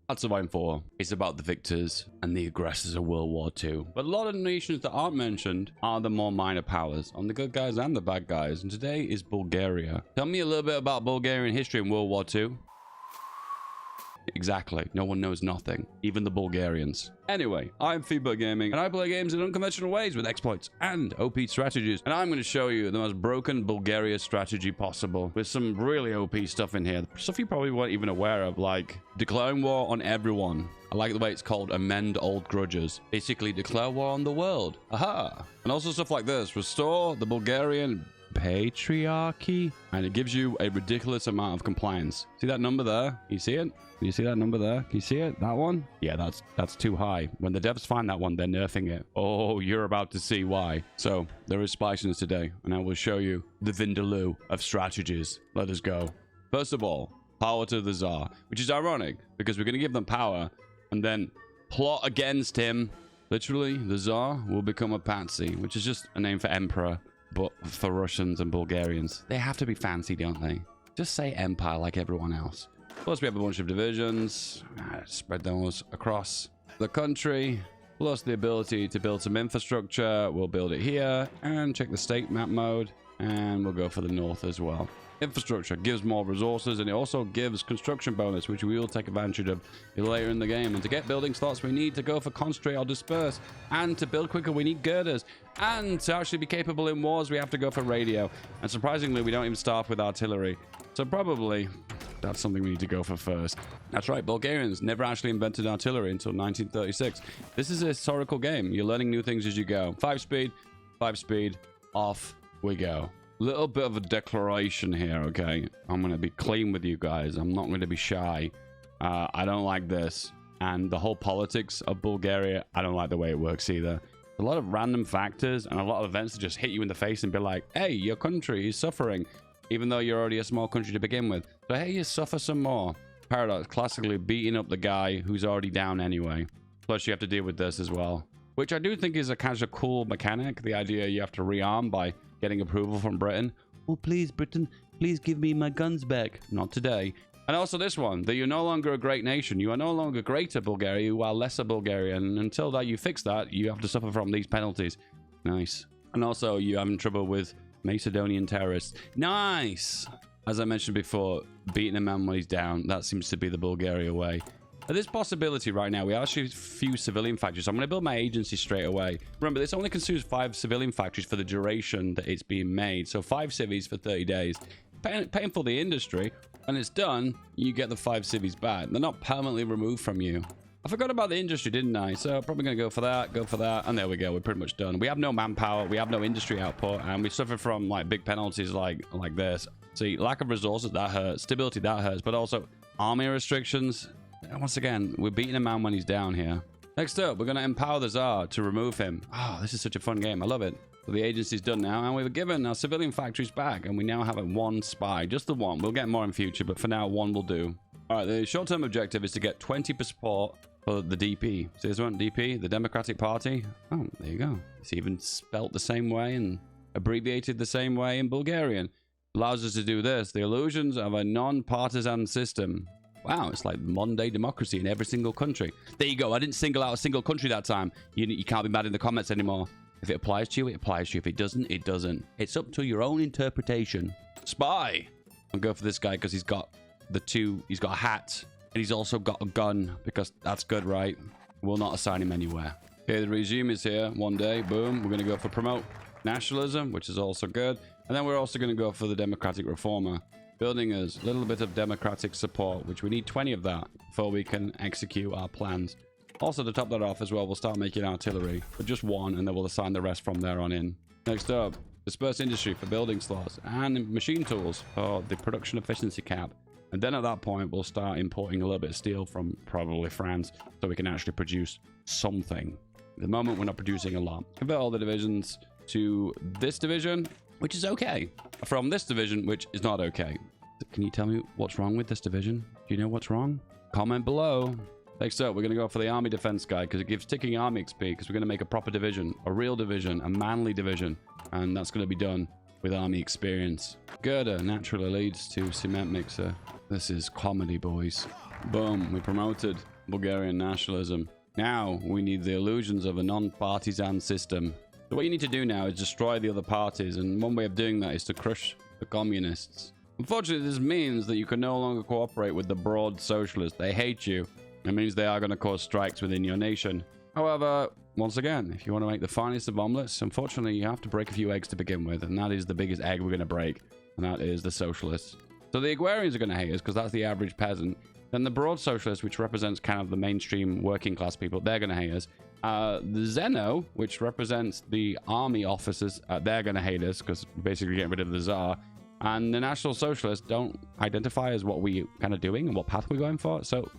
That's Surviving 4. It's about the victors and the aggressors of World War II. But a lot of nations that aren't mentioned are the more minor powers, on the good guys and the bad guys. And today is Bulgaria. Tell me a little bit about Bulgarian history in World War II. Exactly. No one knows nothing. Even the Bulgarians. Anyway, I'm Feedback Gaming, and I play games in unconventional ways with exploits and OP strategies. And I'm going to show you the most broken Bulgaria strategy possible, with some really OP stuff in here. Stuff you probably weren't even aware of, like declaring war on everyone. I like the way it's called amend old grudges. Basically, declare war on the world. Aha! And also stuff like this. Restore the Bulgarian patriarchy, and it gives you a ridiculous amount of compliance. See that number there? You see it? You see that number there? Can you see it? That one? Yeah, that's too high. When the devs find that one, they're nerfing it. Oh, you're about to see why. So there is spiciness today, and I will show you the vindaloo of strategies. Let us go. First of all, power to the Tsar, which is ironic because we're going to give them power and then plot against him. Literally, the Tsar will become a patsy, which is just a name for emperor. But for Russians and Bulgarians, they have to be fancy, don't they? Just say empire like everyone else. Plus, we have a bunch of divisions. Spread those across the country. Plus, the ability to build some infrastructure. We'll build it here. And check the state map mode. And we'll go for the north as well. Infrastructure gives more resources, and it also gives construction bonus, which we will take advantage of later in the game. And to get building slots, we need to go for concentrate or disperse. And to build quicker, we need girders. And to actually be capable in wars, we have to go for radio. And surprisingly, we don't even start with artillery. So probably that's something we need to go for first. That's right, Bulgarians never actually invented artillery until 1936. This is a historical game. You're learning new things as you go. 5 speed, off we go. Little bit of a declaration here, okay? I'm going to be clean with you guys. I'm not going to be shy. I don't like this. And the whole politics of Bulgaria, I don't like the way it works either. A lot of random factors and a lot of events that just hit you in the face and be like, hey, your country is suffering, even though you're already a small country to begin with. So hey, you suffer some more. Paradox, classically beating up the guy who's already down anyway. Plus you have to deal with this as well, which I do think is a kind of cool mechanic. The idea you have to rearm by getting approval from Britain. Oh, please, Britain, please give me my guns back. Not today. And also this one, that you're no longer a great nation. You are no longer greater Bulgaria, you are lesser Bulgaria. And until that you fix that, you have to suffer from these penalties. Nice. And also, you're having trouble with Macedonian terrorists. Nice! As I mentioned before, beating a man when he's down, that seems to be the Bulgaria way. There's possibility right now. We actually have a few civilian factories. So I'm going to build my agency straight away. Remember, this only consumes 5 civilian factories for the duration that it's being made. So 5 civies for 30 days. Paying for the industry. When it's done, you get the 5 civies back. They're not permanently removed from you. I forgot about the industry, didn't I? So probably going to go for that, and there we go. We're pretty much done. We have no manpower. We have no industry output, and we suffer from like big penalties like this. See, lack of resources, that hurts. Stability, that hurts. But also army restrictions. Once again, we're beating a man when he's down here. Next up, we're going to empower the Tsar to remove him. Oh, this is such a fun game. I love it. So the agency's done now, and we've given our civilian factories back, and we now have a 1 spy. Just the 1. We'll get more in future, but for now, 1 will do. All right, the short-term objective is to get 20% support for the DP. See this one? DP, the Democratic Party. Oh, there you go. It's even spelt the same way and abbreviated the same way in Bulgarian. Allows us to do this. The illusions of a non-partisan system. Wow, it's like modern-day democracy in every single country. There you go. I didn't single out a single country that time. You can't be mad in the comments anymore. If it applies to you, it applies to you. If it doesn't, it doesn't. It's up to your own interpretation. Spy. I'll go for this guy because he's got the 2. He's got a hat. And he's also got a gun because that's good, right? We'll not assign him anywhere. Okay, the regime is here. One day, boom. We're going to go for promote nationalism, which is also good. And then we're also going to go for the democratic reformer. Building us a little bit of democratic support, which we need 20 of that before we can execute our plans. Also, to top that off as well, we'll start making artillery, but just 1, and then we'll assign the rest from there on in. Next up, disperse industry for building slots and machine tools for the production efficiency cap. And then at that point, we'll start importing a little bit of steel from probably France so we can actually produce something. At the moment, we're not producing a lot. Convert all the divisions to this division, which is okay, from this division, which is not okay. Can you tell me what's wrong with this division? Do you know what's wrong? Comment below. Next up, we're going to go for the army defense guy because it gives ticking army XP because we're going to make a proper division, a real division, a manly division. And that's going to be done with army experience. Girder naturally leads to cement mixer. This is comedy, boys. Boom, we promoted Bulgarian nationalism. Now we need the illusions of a non-partisan system. So what you need to do now is destroy the other parties, and one way of doing that is to crush the communists. Unfortunately, this means that you can no longer cooperate with the broad socialists. They hate you. It means they are going to cause strikes within your nation. However, once again, if you want to make the finest of omelets, unfortunately, you have to break a few eggs to begin with, and that is the biggest egg we're going to break, and that is the socialists. So the agrarians are going to hate us because that's the average peasant. Then the broad socialists, which represents kind of the mainstream working class people, they're going to hate us. The Zveno, which represents the army officers, they're going to hate us because basically getting rid of the Tsar. And the National Socialists don't identify as what we kind of doing and what path we're going for, so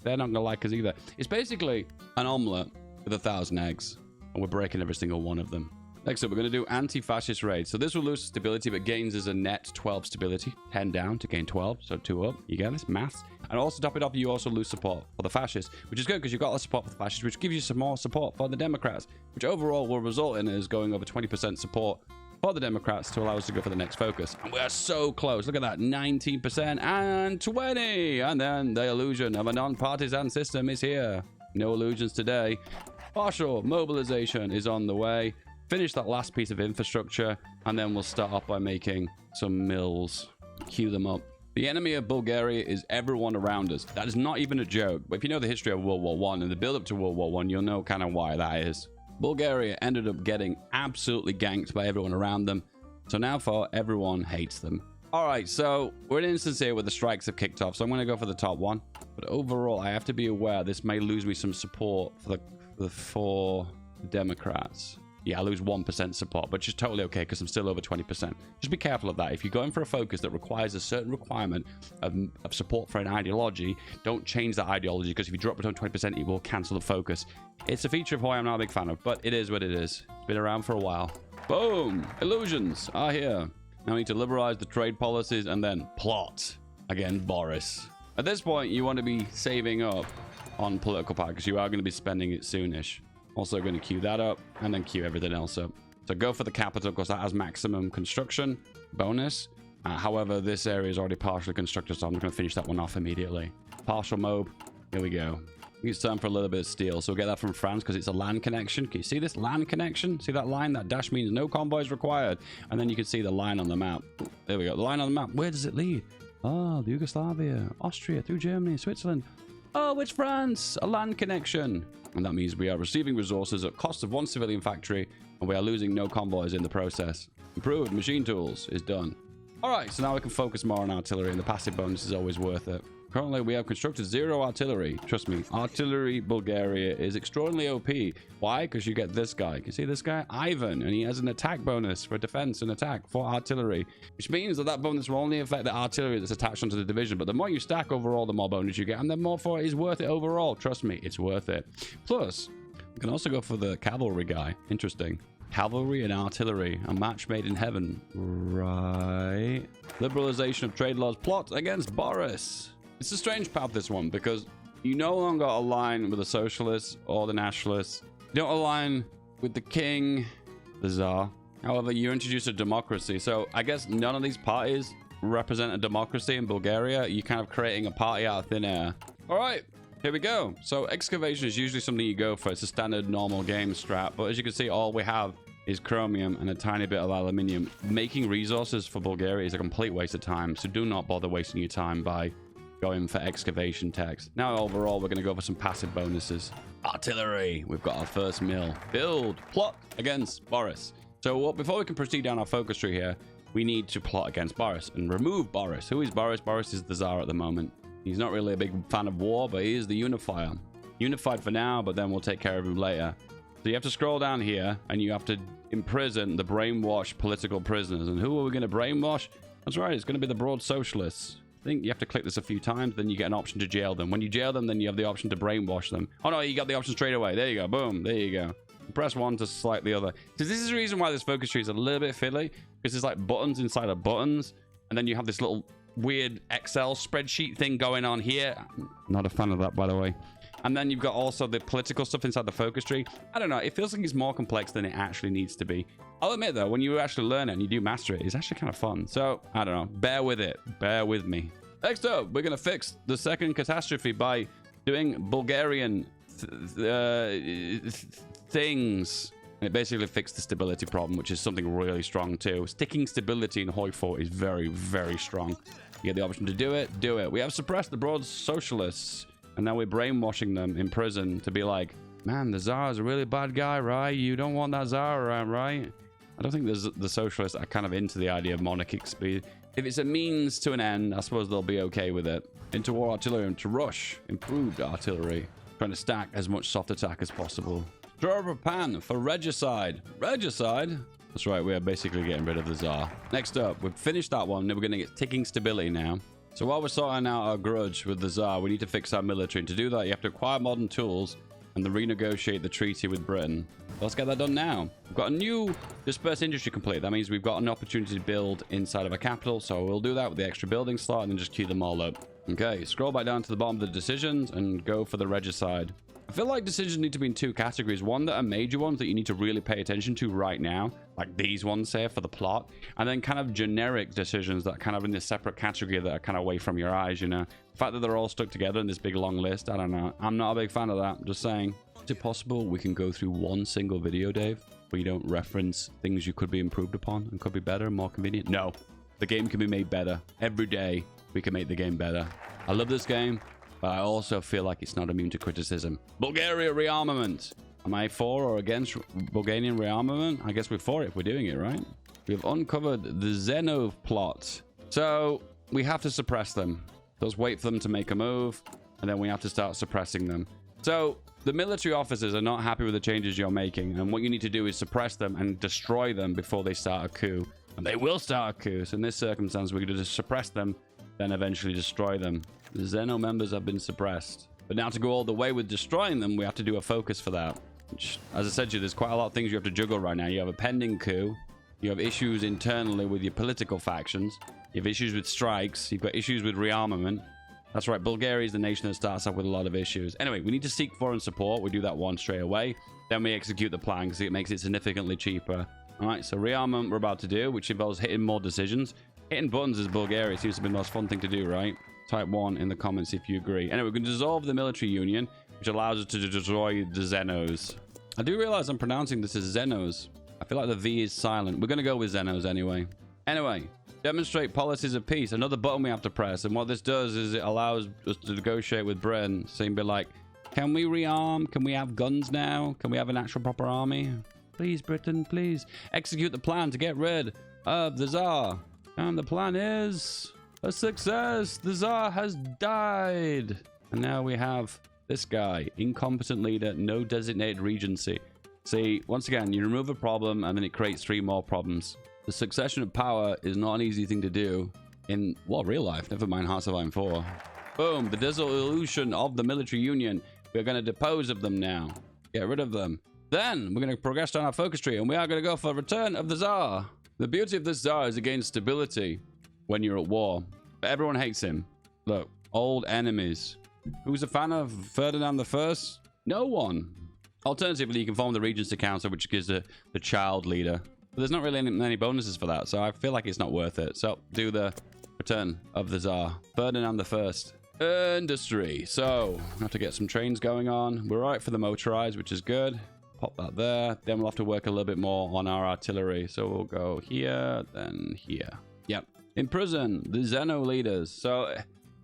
they're not going to like us either. It's basically an omelet with 1,000 eggs, and we're breaking every single one of them. Next up, we're going to do anti-fascist raids. So this will lose stability, but gains as a net 12 stability. 10 down to gain 12, so 2 up. You get this? Maths. And also top it off, you also lose support for the fascists, which is good because you've got less support for the fascists, which gives you some more support for the Democrats, which overall will result in us going over 20% support for the Democrats to allow us to go for the next focus. And we are so close. Look at that. 19% and 20. And then the illusion of a non-partisan system is here. No illusions today. Partial mobilization is on the way. Finish that last piece of infrastructure, and then we'll start off by making some mills. Queue them up. The enemy of Bulgaria is everyone around us. That is not even a joke. But if you know the history of World War I and the build up to World War I, you'll know kind of why that is. Bulgaria ended up getting absolutely ganked by everyone around them. So now for everyone hates them. All right, so we're in an instance here where the strikes have kicked off. So I'm going to go for the top one. But overall, I have to be aware this may lose me some support for the Democrats. Yeah, I lose 1% support, but just totally okay because I'm still over 20%. Just be careful of that. If you're going for a focus that requires a certain requirement of support for an ideology, don't change that ideology because if you drop it on 20%, it will cancel the focus. It's a feature of why I'm not a big fan of, but it is what it is. It's been around for a while. Boom! Illusions are here. Now we need to liberalize the trade policies and then plot against Boris. At this point, you want to be saving up on political power because you are going to be spending it soonish. Also going to queue that up and then queue everything else up. So go for the capital because that has maximum construction bonus. However, this area is already partially constructed, so I'm going to finish that one off immediately. Partial mob. Here we go. It's time for a little bit of steel. So we'll get that from France because it's a land connection. Can you see this land connection? See that line? That dash means no convoys required. And then you can see the line on the map. There we go. The line on the map. Where does it lead? Oh, the Yugoslavia, Austria, through Germany, Switzerland. Oh, it's France. A land connection. And that means we are receiving resources at cost of 1 civilian factory, and we are losing no convoys in the process. Improved machine tools is done. All right, so now we can focus more on artillery, and the passive bonus is always worth it. Currently, we have constructed 0 artillery. Trust me, artillery Bulgaria is extraordinarily OP. Why? Because you get this guy. Can you see this guy? Ivan, and he has an attack bonus for defense and attack for artillery, which means that bonus will only affect the artillery that's attached onto the division. But the more you stack overall, the more bonus you get, and the more for it is worth it overall. Trust me, it's worth it. Plus, you can also go for the cavalry guy. Interesting. Cavalry and artillery, a match made in heaven. Right. Liberalization of trade laws plot against Boris. It's a strange path, this one, because you no longer align with the socialists or the nationalists. You don't align with the king, the Tsar. However, you introduce a democracy. So I guess none of these parties represent a democracy in Bulgaria. You're kind of creating a party out of thin air. All right, here we go. So excavation is usually something you go for. It's a standard normal game strat. But as you can see, all we have is chromium and a tiny bit of aluminium. Making resources for Bulgaria is a complete waste of time. So do not bother wasting your time by going for excavation tax. Now overall, we're going to go for some passive bonuses. Artillery. We've got our first mill. Build. Plot against Boris. So before we can proceed down our focus tree here, we need to plot against Boris and remove Boris. Who is Boris? Boris is the Tsar at the moment. He's not really a big fan of war, but he is the unifier. Unified for now, but then we'll take care of him later. So you have to scroll down here and you have to imprison the brainwashed political prisoners. And who are we going to brainwash? That's right. It's going to be the broad socialists. I think you have to click this a few times, then you get an option to jail them. When you jail them, then you have the option to brainwash them. Oh no, you got the option straight away. There you go. Boom. There you go. Press one to select the other. So this is the reason why this focus tree is a little bit fiddly, because there's like buttons inside of buttons, and then you have this little weird Excel spreadsheet thing going on here. Not a fan of that, by the way. And then you've got also the political stuff inside the focus tree. I don't know. It feels like it's more complex than it actually needs to be. I'll admit, though, when you actually learn it and you do master it, it's actually kind of fun. So, I don't know. Bear with it. Bear with me. Next up, we're going to fix the second catastrophe by doing Bulgarian things. It basically fixed the stability problem, which is something really strong too. Sticking stability in Hoi 4 is very, very strong. You get the option to do it, do it. We have suppressed the broad socialists, and now we're brainwashing them in prison to be like, man, the Tsar's a really bad guy, right? You don't want that Tsar around, right? I don't think the socialists are kind of into the idea of monarchic speed. If it's a means to an end, I suppose they'll be okay with it. Interwar artillery to rush, improved artillery. Trying to stack as much soft attack as possible. Draw up a pan for regicide. Regicide? That's right, we are basically getting rid of the Tsar. Next up, we've finished that one. Now we're going to get ticking stability now. So while we're sorting out our grudge with the Tsar, we need to fix our military. And to do that, you have to acquire modern tools and then renegotiate the treaty with Britain. Let's get that done now. We've got a new dispersed industry complete. That means we've got an opportunity to build inside of a capital. So we'll do that with the extra building slot and then just queue them all up. Okay, scroll back down to the bottom of the decisions and go for the regicide. I feel like decisions need to be in two categories. One that are major ones that you need to really pay attention to right now, like these ones here for the plot, and then kind of generic decisions that are kind of in this separate category that are kind of away from your eyes, you know. The fact that they're all stuck together in this big long list, I don't know. I'm not a big fan of that. I'm just saying. Is it possible we can go through one single video, Dave, where you don't reference things you could be improved upon and could be better and more convenient? No. The game can be made better. Every day we can make the game better. I love this game, but I also feel like it's not immune to criticism. Bulgaria rearmament. Am I for or against Bulgarian rearmament? I guess we're for it if we're doing it, right? We have uncovered the Zveno plot. So we have to suppress them. Let's wait for them to make a move, and then we have to start suppressing them. So the military officers are not happy with the changes you're making, and what you need to do is suppress them and destroy them before they start a coup. And they will start a coup. So in this circumstance, we're going to just suppress them, then eventually destroy them. The Zveno members have been suppressed. But now to go all the way with destroying them, we have to do a focus for that. Which, as I said to you, there's quite a lot of things you have to juggle right now. You have a pending coup. You have issues internally with your political factions. You have issues with strikes. You've got issues with rearmament. That's right, Bulgaria is the nation that starts off with a lot of issues. Anyway, we need to seek foreign support. We do that one straight away. Then we execute the plan because it makes it significantly cheaper. All right, so rearmament we're about to do, which involves hitting more decisions. Hitting buttons is Bulgaria. It seems to be the most fun thing to do, right? Type 1 in the comments if you agree. Anyway, we're going to dissolve the military union, which allows us to destroy the Zenos. I do realize I'm pronouncing this as Zenos. I feel like the V is silent. We're going to go with Zenos anyway. Anyway, demonstrate policies of peace. Another button we have to press. And what this does is it allows us to negotiate with Britain. So you can be like, can we rearm? Can we have guns now? Can we have an actual proper army? Please, Britain, please. Execute the plan to get rid of the Tsar. And the plan is a success. The Tsar has died. And now we have this guy. Incompetent leader, no designated regency. See, once again, you remove a problem and then it creates 3 more problems. The succession of power is not an easy thing to do in, well, real life. Never mind Hearts of Iron 4. Boom, the dissolution of the military union. We're going to depose of them now. Get rid of them. Then we're going to progress down our focus tree and we are going to go for return of the Tsar. The beauty of this Tsar is it gains stability when you're at war. But everyone hates him. Look, old enemies. Who's a fan of Ferdinand I? No one. Alternatively, you can form the Regency Council, which gives the child leader. But there's not really any bonuses for that, so I feel like it's not worth it. So, do the return of the Tsar. Ferdinand I. Industry. So, we have to get some trains going on. We're right for the motorized, which is good. Pop that there. Then we'll have to work a little bit more on our artillery. So, we'll go here, then here. Yep. Imprison the Zveno leaders. So,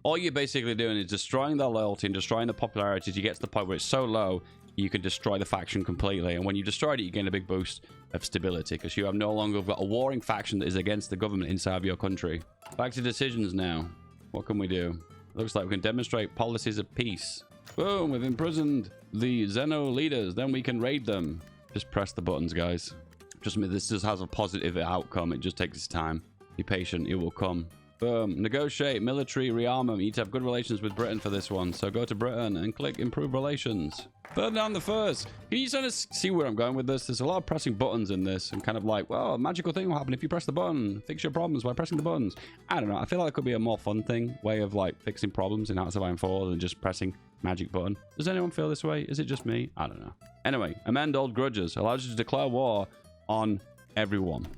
all you're basically doing is destroying their loyalty and destroying the popularity to get to the point where it's so low, you can destroy the faction completely. And when you destroyed it, you gain a big boost of stability because you have no longer got a warring faction that is against the government inside of your country. Back to decisions now. What can we do? Looks like we can demonstrate policies of peace. Boom, we've imprisoned the Zveno leaders. Then we can raid them. Just press the buttons, guys. Trust me, this just has a positive outcome. It just takes its time. Be patient, it will come. Boom. Negotiate military rearmament. You need to have good relations with Britain for this one. So go to Britain and click improve relations. Ferdinand I. Can you sort of see where I'm going with this? There's a lot of pressing buttons in this and kind of like, well, a magical thing will happen if you press the button. Fix your problems by pressing the buttons. I don't know. I feel like it could be a more fun thing, way of like fixing problems in Hearts of Iron 4 than just pressing magic button. Does anyone feel this way? Is it just me? I don't know. Anyway, amend old grudges. Allows you to declare war on everyone.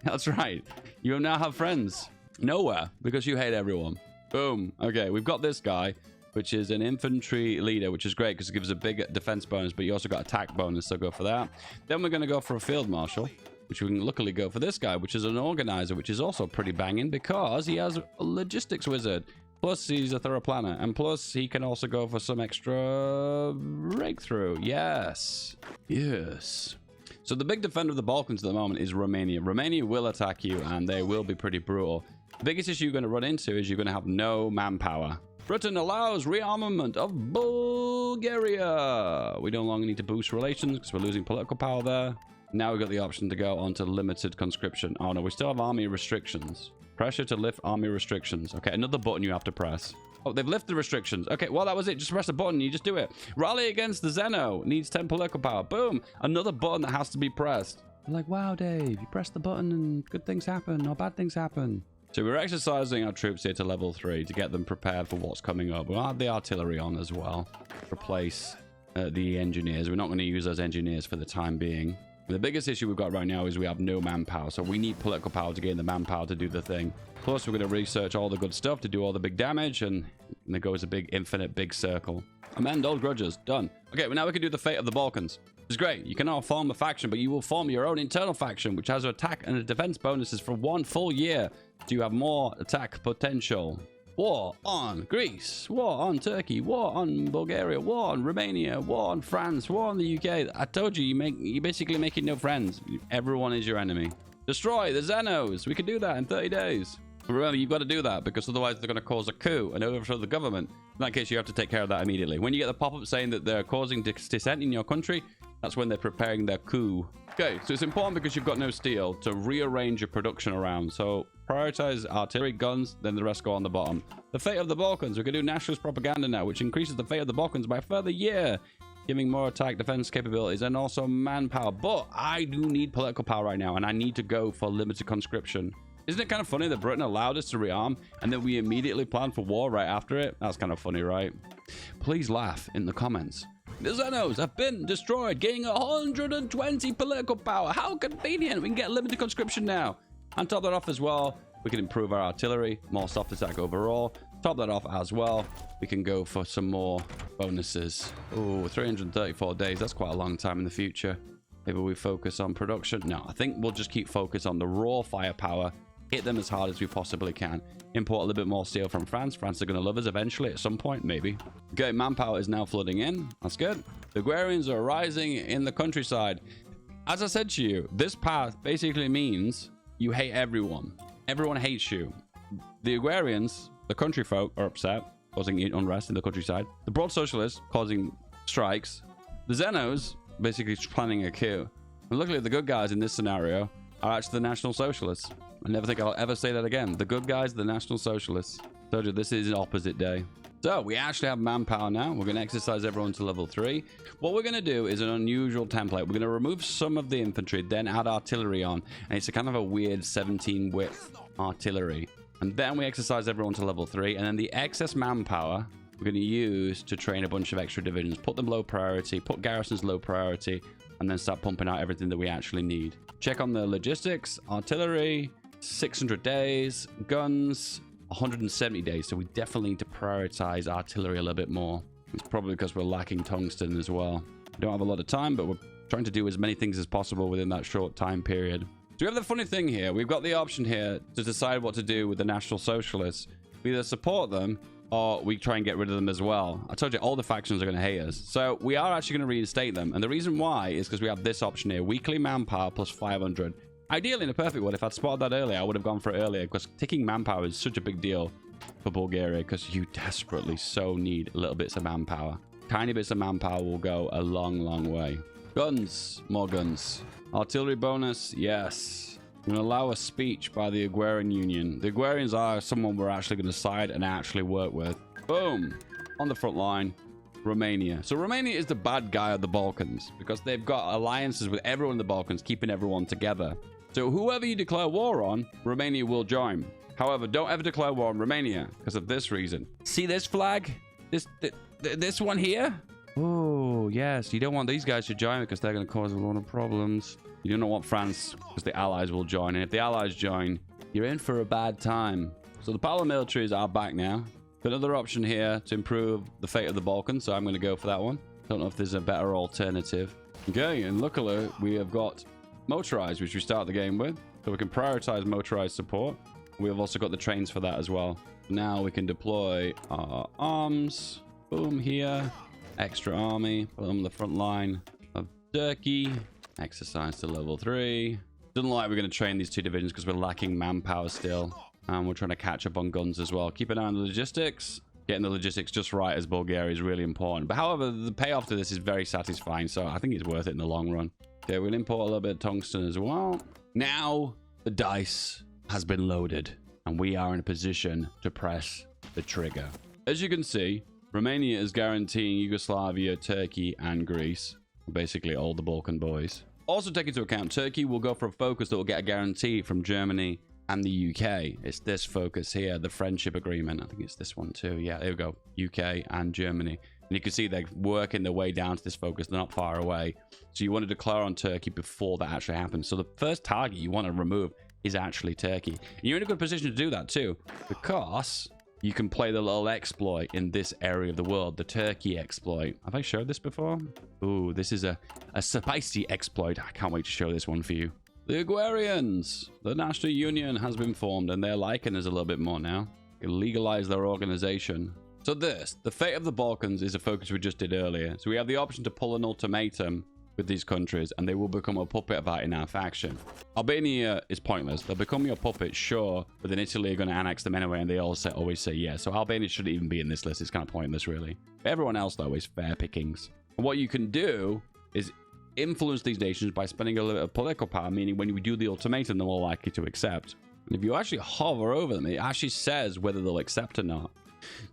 That's right. You now have friends. Nowhere, because you hate everyone. Boom. Okay, we've got this guy. which is an infantry leader, which is great because it gives a big defense bonus, but you also got attack bonus, so go for that. Then we're going to go for a field marshal, which we can luckily go for this guy, which is an organizer, which is also pretty banging because he has a logistics wizard. Plus, he's a thorough planner. And plus, he can also go for some extra breakthrough. Yes. Yes. So the big defender of the Balkans at the moment is Romania. Romania will attack you, and they will be pretty brutal. The biggest issue you're going to run into is you're going to have no manpower. Britain allows rearmament of Bulgaria. We no longer need to boost relations because we're losing political power there. Now we've got the option to go on to limited conscription. Oh no, we still have army restrictions. Pressure to lift army restrictions. Okay, another button you have to press. Oh, they've lifted restrictions. Okay, well, that was it. Just press a button. You just do it. Rally against the Zveno. Needs 10 political power. Boom. Another button that has to be pressed. I'm like, wow, Dave, you press the button and good things happen or bad things happen. So we're exercising our troops here to level 3 to get them prepared for what's coming up. We'll add the artillery on as well. Replace the engineers. We're not going to use those engineers for the time being. The biggest issue we've got right now is we have no manpower, so we need political power to gain the manpower to do the thing. Plus, we're going to research all the good stuff to do all the big damage, and there goes a big infinite big circle. Amend old grudges. Done. Okay, well now we can do the fate of the Balkans. It's great. You cannot form a faction, but you will form your own internal faction, which has an attack and a defense bonuses for 1 full year. So you have more attack potential. War on Greece, war on Turkey, war on Bulgaria, war on Romania, war on France, war on the UK. I told you, you're basically making no friends. Everyone is your enemy. Destroy the Zenos. We can do that in 30 days. Remember, you've got to do that because otherwise they're going to cause a coup and overthrow the government. In that case, you have to take care of that immediately. When you get the pop-up saying that they're causing dissent in your country, that's when they're preparing their coup. Okay, so it's important because you've got no steel to rearrange your production around. So prioritize artillery, guns, then the rest go on the bottom. The fate of the Balkans. We can do nationalist propaganda now, which increases the fate of the Balkans by a further year, giving more attack defense capabilities and also manpower. But I do need political power right now, and I need to go for limited conscription. Isn't it kind of funny that Britain allowed us to rearm and then we immediately planned for war right after it? That's kind of funny, right? Please laugh in the comments. The Zenos have been destroyed, gaining 120 political power. How convenient. We can get limited conscription now. And top that off as well, we can improve our artillery, more soft attack overall. Top that off as well, we can go for some more bonuses. Oh, 334 days. That's quite a long time in the future. Maybe we focus on production. No, I think we'll just keep focus on the raw firepower. Hit them as hard as we possibly can. Import a little bit more steel from France. France are going to love us eventually at some point, maybe. Okay, manpower is now flooding in. That's good. The Agrarians are rising in the countryside. As I said to you, this path basically means you hate everyone. Everyone hates you. The Agrarians, the country folk, are upset, causing unrest in the countryside. The Broad Socialists causing strikes. The Zenos basically planning a coup. And luckily, the good guys in this scenario are actually the National Socialists. I never think I'll ever say that again. The good guys, the National Socialists. Told you, this is an opposite day. So, we actually have manpower now. We're going to exercise everyone to level 3. What we're going to do is an unusual template. We're going to remove some of the infantry, then add artillery on. And it's a kind of a weird 17 width artillery. And then we exercise everyone to level 3. And then the excess manpower we're going to use to train a bunch of extra divisions. Put them low priority, put garrisons low priority, and then start pumping out everything that we actually need. Check on the logistics, artillery, 600 days, guns, 170 days. So we definitely need to prioritize artillery a little bit more. It's probably because we're lacking tungsten as well. We don't have a lot of time, but we're trying to do as many things as possible within that short time period. So we have the funny thing here. We've got the option here to decide what to do with the National Socialists. We either support them or we try and get rid of them as well. I told you, all the factions are going to hate us. So we are actually going to reinstate them. And the reason why is because we have this option here. Weekly manpower plus 500. Ideally, in a perfect world, if I'd spotted that earlier, I would have gone for it earlier. Because ticking manpower is such a big deal for Bulgaria. Because you desperately so need little bits of manpower. Tiny bits of manpower will go a long, long way. Guns. More guns. Artillery bonus. Yes. I'm going to allow a speech by the Agrarian Union. The Agrarians are someone we're actually going to side and actually work with. Boom. On the front line, Romania. So Romania is the bad guy of the Balkans because they've got alliances with everyone in the Balkans, keeping everyone together. So whoever you declare war on, Romania will join. However, don't ever declare war on Romania because of this reason. See this flag? This one here? Oh, yes. You don't want these guys to join because they're going to cause a lot of problems. You do not want France because the Allies will join. And if the Allies join, you're in for a bad time. So the paramilitaries are back now. Another option here to improve the fate of the Balkans, so I'm going to go for that one. Don't know if there's a better alternative. Okay, and luckily we have got motorized, which we start the game with, so we can prioritize motorized support. We have also got the trains for that as well. Now we can deploy our arms. Boom, here. Extra army. Put them on the front line of Turkey. Exercise to level 3. Doesn't look like we're going to train these 2 divisions because we're lacking manpower still. And we're trying to catch up on guns as well. Keep an eye on the logistics. Getting the logistics just right as Bulgaria is really important. But however, the payoff to this is very satisfying. So I think it's worth it in the long run. Okay, we'll import a little bit of tungsten as well. Now the dice has been loaded. And we are in a position to press the trigger. As you can see, Romania is guaranteeing Yugoslavia, Turkey, and Greece. Basically all the Balkan boys. Also take into account, Turkey will go for a focus that will get a guarantee from Germany and the UK. It's this focus here, the friendship agreement. I think it's this one too. Yeah, there we go. UK and Germany. And you can see they're working their way down to this focus. They're not far away. So you want to declare on Turkey before that actually happens. So the first target you want to remove is actually Turkey. And you're in a good position to do that too, because you can play the little exploit in this area of the world, the Turkey exploit. Have I showed this before? Ooh, this is a spicy exploit. I can't wait to show this one for you. The Hungarians, the National Union has been formed, and they're liking us a little bit more now. You can legalize their organization. So this, the fate of the Balkans, is a focus we just did earlier. So we have the option to pull an ultimatum with these countries, and they will become a puppet of that in our faction. Albania is pointless. They'll become your puppet, sure, but then Italy are going to annex them anyway, and they always say yes. So Albania shouldn't even be in this list. It's kind of pointless, really. But everyone else, though, is fair pickings. And what you can do is influence these nations by spending a little bit of political power, meaning when you do the ultimatum, they're more likely to accept. And if you actually hover over them, it actually says whether they'll accept or not.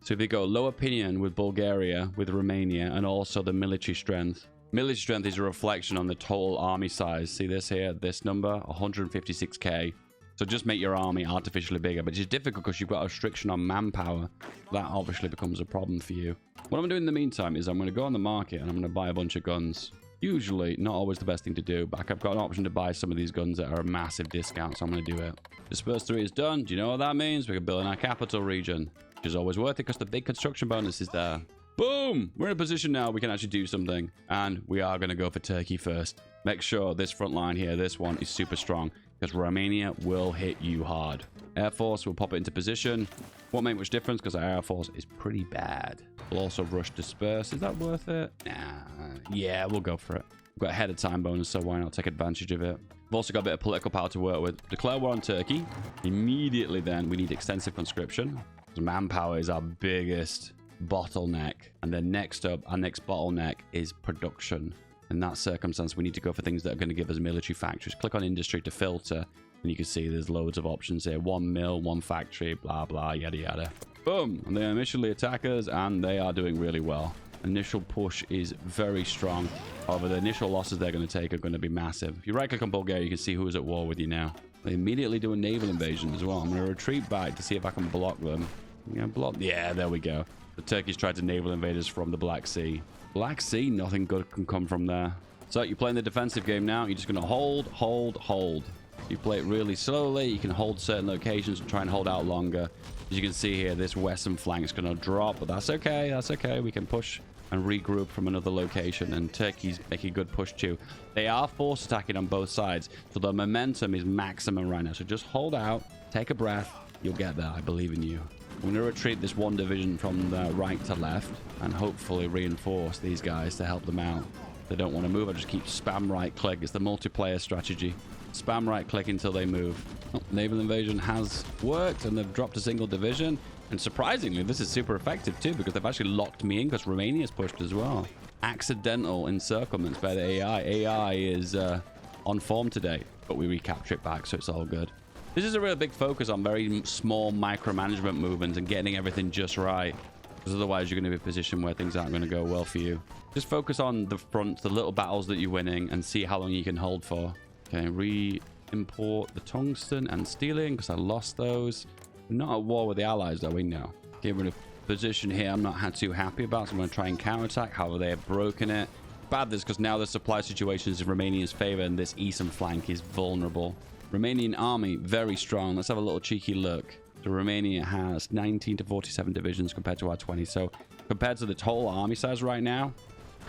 So if you go low opinion with Bulgaria, with Romania, and also the military strength. Military strength is a reflection on the total army size. See this here, this number, 156k. So just make your army artificially bigger, but it's difficult because you've got a restriction on manpower. That obviously becomes a problem for you. What I'm doing in the meantime is I'm going to go on the market and I'm going to buy a bunch of guns. Usually not always the best thing to do, but I've got an option to buy some of these guns that are a massive discount, so I'm going to do it. Disperse 3 is done. Do you know what that means? We can build in our capital region, which is always worth it because the big construction bonus is there. Boom! We're in a position now we can actually do something, and we are going to go for Turkey first. Make sure this front line here, this one, is super strong, because Romania will hit you hard. Air Force will pop it into position. Won't make much difference because our Air Force is pretty bad. We'll also rush disperse. Is that worth it? Nah. Yeah, we'll go for it. We've got a ahead of time bonus, so why not take advantage of it? We've also got a bit of political power to work with. Declare war on Turkey. Immediately then, we need extensive conscription. Manpower is our biggest bottleneck. And then next up, our next bottleneck is production. In that circumstance, we need to go for things that are going to give us military factories. Click on industry to filter. And you can see there's loads of options here. 1 mill, 1 factory, blah, blah, yada, yada. Boom. And they initially attack us, and they are doing really well. Initial push is very strong. However, the initial losses they're going to take are going to be massive. If you right-click on Bulgaria, you can see who's at war with you now. They immediately do a naval invasion as well. I'm going to retreat back to see if I can block them. Yeah, there we go. The Turkish tried to naval invade us from the Black Sea. Black Sea, nothing good can come from there. So you're playing the defensive game now. You're just going to hold, hold, hold. You play it really slowly. You can hold certain locations and try and hold out longer. As you can see here, this western flank is going to drop, but that's okay. That's okay. We can push and regroup from another location, and Turkey's making a good push too. They are force attacking on both sides, so the momentum is maximum right now. So just hold out, take a breath. You'll get there. I believe in you. I'm going to retreat this one division from the right to left and hopefully reinforce these guys to help them out. If they don't want to move, I just keep spam right click. It's the multiplayer strategy. Spam right click until they move. Oh, naval invasion has worked, and they've dropped a single division. And surprisingly, this is super effective too, because they've actually locked me in because Romania's pushed as well. Accidental encirclements by the AI. AI is on form today, but we recapture it back, so it's all good. This is a real big focus on very small micromanagement movements and getting everything just right, because otherwise you're going to be in a position where things aren't going to go well for you. Just focus on the front, the little battles that you're winning, and see how long you can hold for. Okay, re-import the tungsten and stealing, because I lost those. We're not at war with the allies, though, we know. Okay, we're in a position here I'm not too happy about, so I'm going to try and counterattack. However, they have broken it. Bad this, because now the supply situation is in Romania's favor, and this eastern flank is vulnerable. Romanian army, very strong. Let's have a little cheeky look. So Romania has 19 to 47 divisions compared to our 20. So compared to the total army size right now,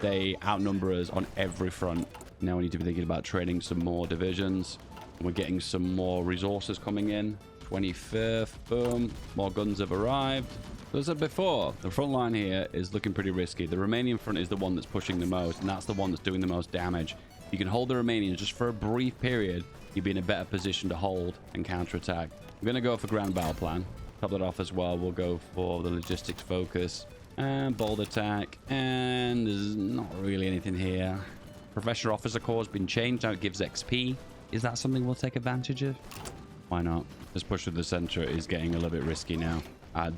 they outnumber us on every front. Now we need to be thinking about training some more divisions. We're getting some more resources coming in. 25th, boom, more guns have arrived. As I said before, the front line here is looking pretty risky. The Romanian front is the one that's pushing the most, and that's the one that's doing the most damage. You can hold the Romanians just for a brief period. You'll be in a better position to hold and counterattack. We're going to go for Grand Battle Plan. Top that off as well. We'll go for the logistics focus and bold attack. And there's not really anything here. Professional Officer Corps has been changed. Now it gives XP. Is that something we'll take advantage of? Why not? This push to the center is getting a little bit risky now.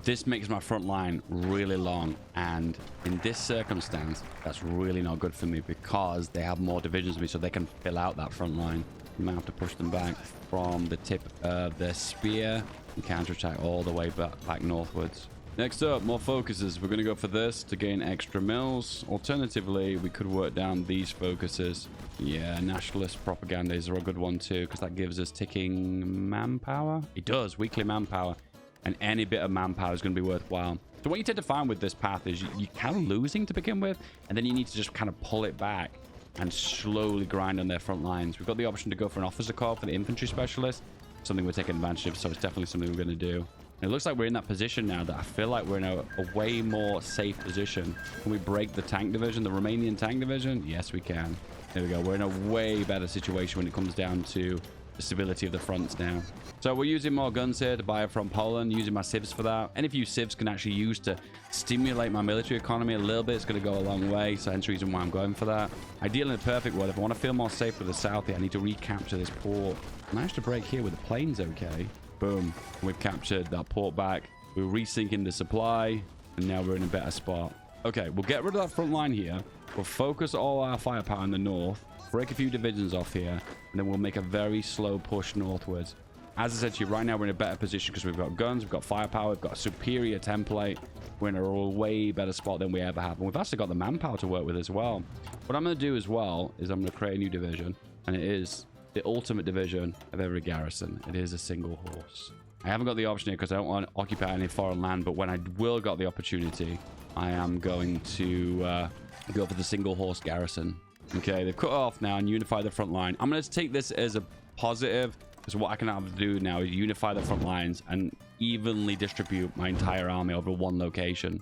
This makes my front line really long, and in this circumstance, that's really not good for me because they have more divisions than me, so they can fill out that front line. You might have to push them back from the tip of their spear and counterattack all the way back northwards. Next up, more focuses. We're going to go for this to gain extra mills. Alternatively, we could work down these focuses. Yeah, nationalist propagandas are a good one too, because that gives us ticking manpower. It does, weekly manpower. And any bit of manpower is going to be worthwhile. So what you tend to find with this path is you're kind of losing to begin with, and then you need to just kind of pull it back and slowly grind on their front lines. We've got the option to go for an officer corps for the infantry specialist, something we're taking advantage of, so it's definitely something we're going to do. And it looks like we're in that position now that I feel like we're in a way more safe position. Can we break the tank division, the Romanian tank division? Yes, we can. There we go. We're in a way better situation when it comes down to the stability of the fronts now. So we're using more guns here to buy from Poland, using my civs for that. Any few civs can actually use to stimulate my military economy a little bit. It's going to go a long way, so hence the reason why I'm going for that. Ideally, in a perfect world, if I want to feel more safe with the south here, I need to recapture this port. I managed to break here with the planes okay. Boom. We've captured that port back. We're resyncing the supply, and now we're in a better spot. Okay, we'll get rid of that front line here. We'll focus all our firepower in the north, break a few divisions off here, and then we'll make a very slow push northwards. As I said to you, right now we're in a better position because we've got guns, we've got firepower, we've got a superior template. We're in a way better spot than we ever have. And we've actually got the manpower to work with as well. What I'm going to do as well is I'm going to create a new division, and it is the ultimate division of every garrison. It is a single horse. I haven't got the option here because I don't want to occupy any foreign land, but when I will got the opportunity, I am going to go for the single horse garrison. Okay, they've cut off now and unified the front line. I'm going to take this as a positive, because what I can have to do now is unify the front lines and evenly distribute my entire army over one location.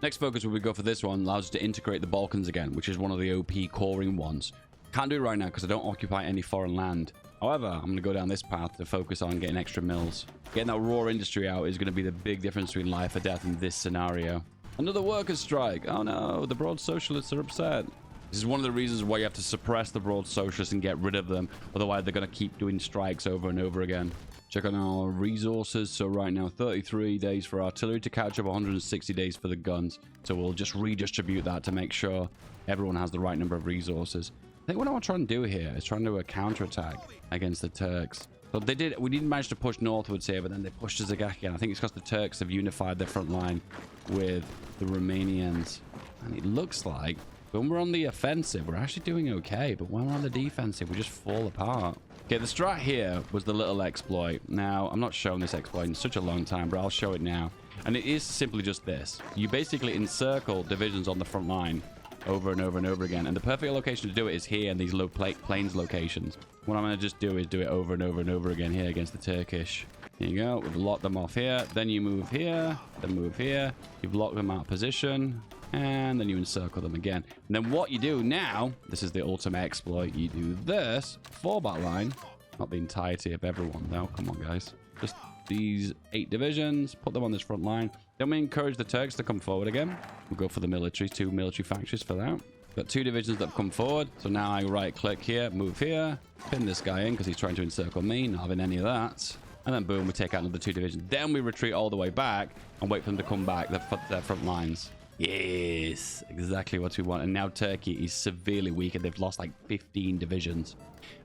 Next focus where we go for this one allows us to integrate the Balkans again, which is one of the OP coring ones. Can't do it right now because I don't occupy any foreign land. However, I'm going to go down this path to focus on getting extra mills. Getting that raw industry out is going to be the big difference between life or death in this scenario. Another workers' strike. Oh no, the broad socialists are upset. This is one of the reasons why you have to suppress the broad socialists and get rid of them. Otherwise, they're going to keep doing strikes over and over again. Check on our resources. So right now, 33 days for artillery to catch up, 160 days for the guns. So we'll just redistribute that to make sure everyone has the right number of resources. I think what I want to try and do here is try and do a counterattack against the Turks. So we didn't manage to push northwards here, but then they pushed us again. I think it's because the Turks have unified their front line with the Romanians. And it looks like when we're on the offensive, we're actually doing okay. But when we're on the defensive, we just fall apart. Okay, the strat here was the little exploit. Now, I'm not showing this exploit in such a long time, but I'll show it now. And it is simply just this. You basically encircle divisions on the front line over and over and over again. And the perfect location to do it is here in these low plains locations. What I'm going to just do is do it over and over and over again here against the Turkish. Here you go. We've locked them off here. Then you move here. Then move here. You've locked them out of position. And then you encircle them again. And then what you do now, this is the ultimate exploit. You do this 4-bat line. Not the entirety of everyone, though. Come on, guys. Just these 8 divisions. Put them on this front line. Then we encourage the Turks to come forward again. We'll go for the military. 2 military factories for that. Got 2 divisions that have come forward. So now I right-click here, move here, pin this guy in because he's trying to encircle me. Not having any of that. And then boom, we take out another 2 divisions. Then we retreat all the way back and wait for them to come back, their front lines. Yes, exactly what we want. And now Turkey is severely weaker. They've lost like 15 divisions.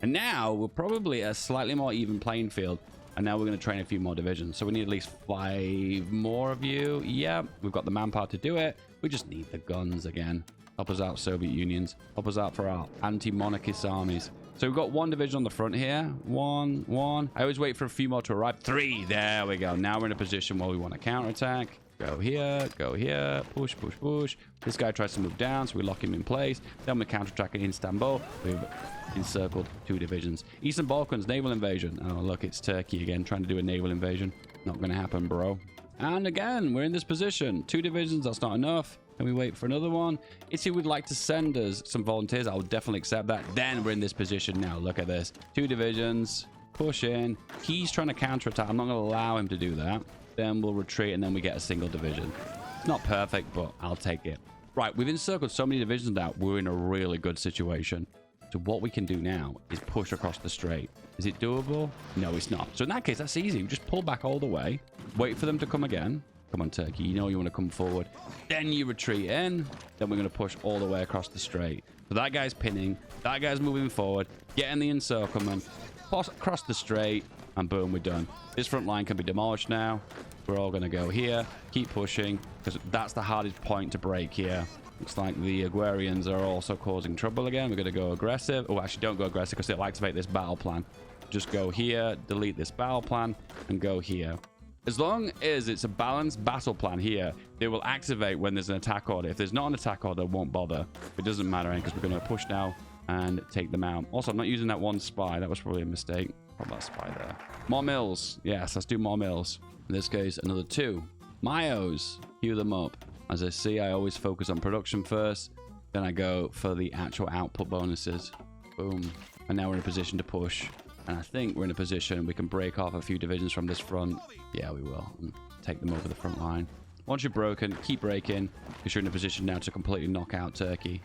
And now we're probably a slightly more even playing field. And now we're going to train a few more divisions. So we need at least 5 more of you. Yeah, we've got the manpower to do it. We just need the guns again. Help us out, Soviet Unions. Help us out for our anti-monarchist armies. So we've got 1 division on the front here. 1, 1. I always wait for a few more to arrive. 3. There we go. Now we're in a position where we want to counterattack. Go here, push, push, push. This guy tries to move down, so we lock him in place. Then we counterattack in Istanbul. We've encircled 2 divisions. Eastern Balkans, naval invasion. Oh, look, it's Turkey again, trying to do a naval invasion. Not going to happen, bro. And again, we're in this position. 2 divisions, that's not enough. Can we wait for another one? Italy would like to send us some volunteers. I would definitely accept that. Then we're in this position now. Look at this. 2 divisions. Push in. He's trying to counterattack. I'm not going to allow him to do that. Then we'll retreat, and then we get a single division. It's not perfect, but I'll take it. Right, we've encircled so many divisions now. We're in a really good situation. So what we can do now is push across the strait. Is it doable? No, it's not. So in that case, that's easy. We just pull back all the way. Wait for them to come again. Come on, Turkey. You know you want to come forward. Then you retreat in. Then we're going to push all the way across the strait. So that guy's pinning. That guy's moving forward. Getting the encirclement. Cross the strait. And boom, we're done. This front line can be demolished now. We're all going to go here. Keep pushing. Because that's the hardest point to break here. Looks like the Aguarians are also causing trouble again. We're going to go aggressive. Oh, actually, don't go aggressive because it'll activate this battle plan. Just go here. Delete this battle plan. And go here. As long as it's a balanced battle plan here, they will activate when there's an attack order. If there's not an attack order, it won't bother. It doesn't matter because we're going to push now and take them out. Also, I'm not using that 1 spy. That was probably a mistake. Put that spy there. More mills. Yes, let's do more mills. In this case, another 2. Mayos. Queue them up. As I see, I always focus on production first. Then I go for the actual output bonuses. Boom. And now we're in a position to push. And I think we're in a position we can break off a few divisions from this front. Yeah, we will. And take them over the front line. Once you're broken, keep breaking. Because you're in a position now to completely knock out Turkey.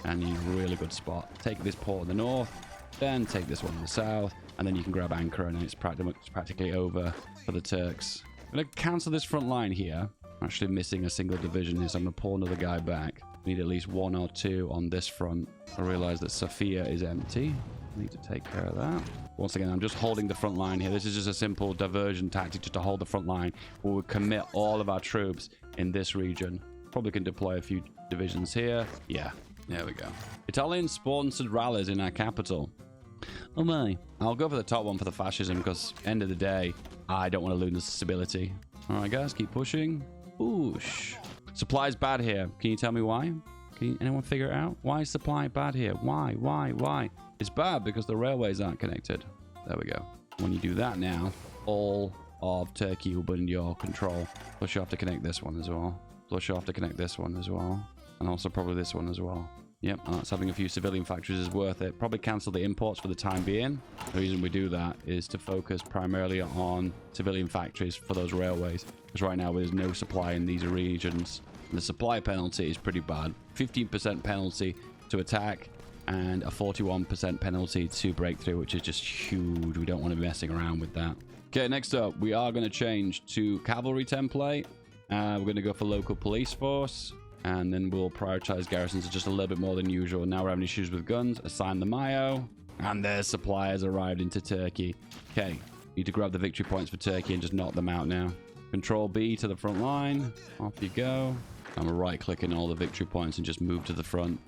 And you're in a really good spot. Take this port in the north. Then take this one in the south. And then you can grab Ankara and it's practically over for the Turks. I'm going to cancel this front line here. I'm actually missing a single division here, so I'm going to pull another guy back. We need at least 1 or 2 on this front. I realize that Sofia is empty. I need to take care of that. Once again, I'm just holding the front line here. This is just a simple diversion tactic just to hold the front line. We will commit all of our troops in this region. Probably can deploy a few divisions here. Yeah, there we go. Italian sponsored rallies in our capital. Oh my. I'll go for the top one for the fascism because end of the day, I don't want to lose the stability. All right, guys, keep pushing. Oosh. Supply's bad here. Can you tell me why? Can anyone figure it out? Why is supply bad here? Why? It's bad because the railways aren't connected. There we go. When you do that now, all of Turkey will be in your control. Plus you have to connect this one as well. Plus you have to connect this one as well. And also probably this one as well. Yep, that's having a few civilian factories is worth it. Probably cancel the imports for the time being. The reason we do that is to focus primarily on civilian factories for those railways. Because right now there's no supply in these regions. And the supply penalty is pretty bad. 15% penalty to attack and a 41% penalty to breakthrough, which is just huge. We don't want to be messing around with that. Okay, next up, we are going to change to cavalry template. We're going to go for local police force. And then we'll prioritize garrisons just a little bit more than usual. Now we're having issues with guns. Assign the Mayo. And their suppliers arrived into Turkey. Okay. Need to grab the victory points for Turkey and just knock them out now. Control B to the front line. Off you go. I'm right-clicking all the victory points and just move to the front.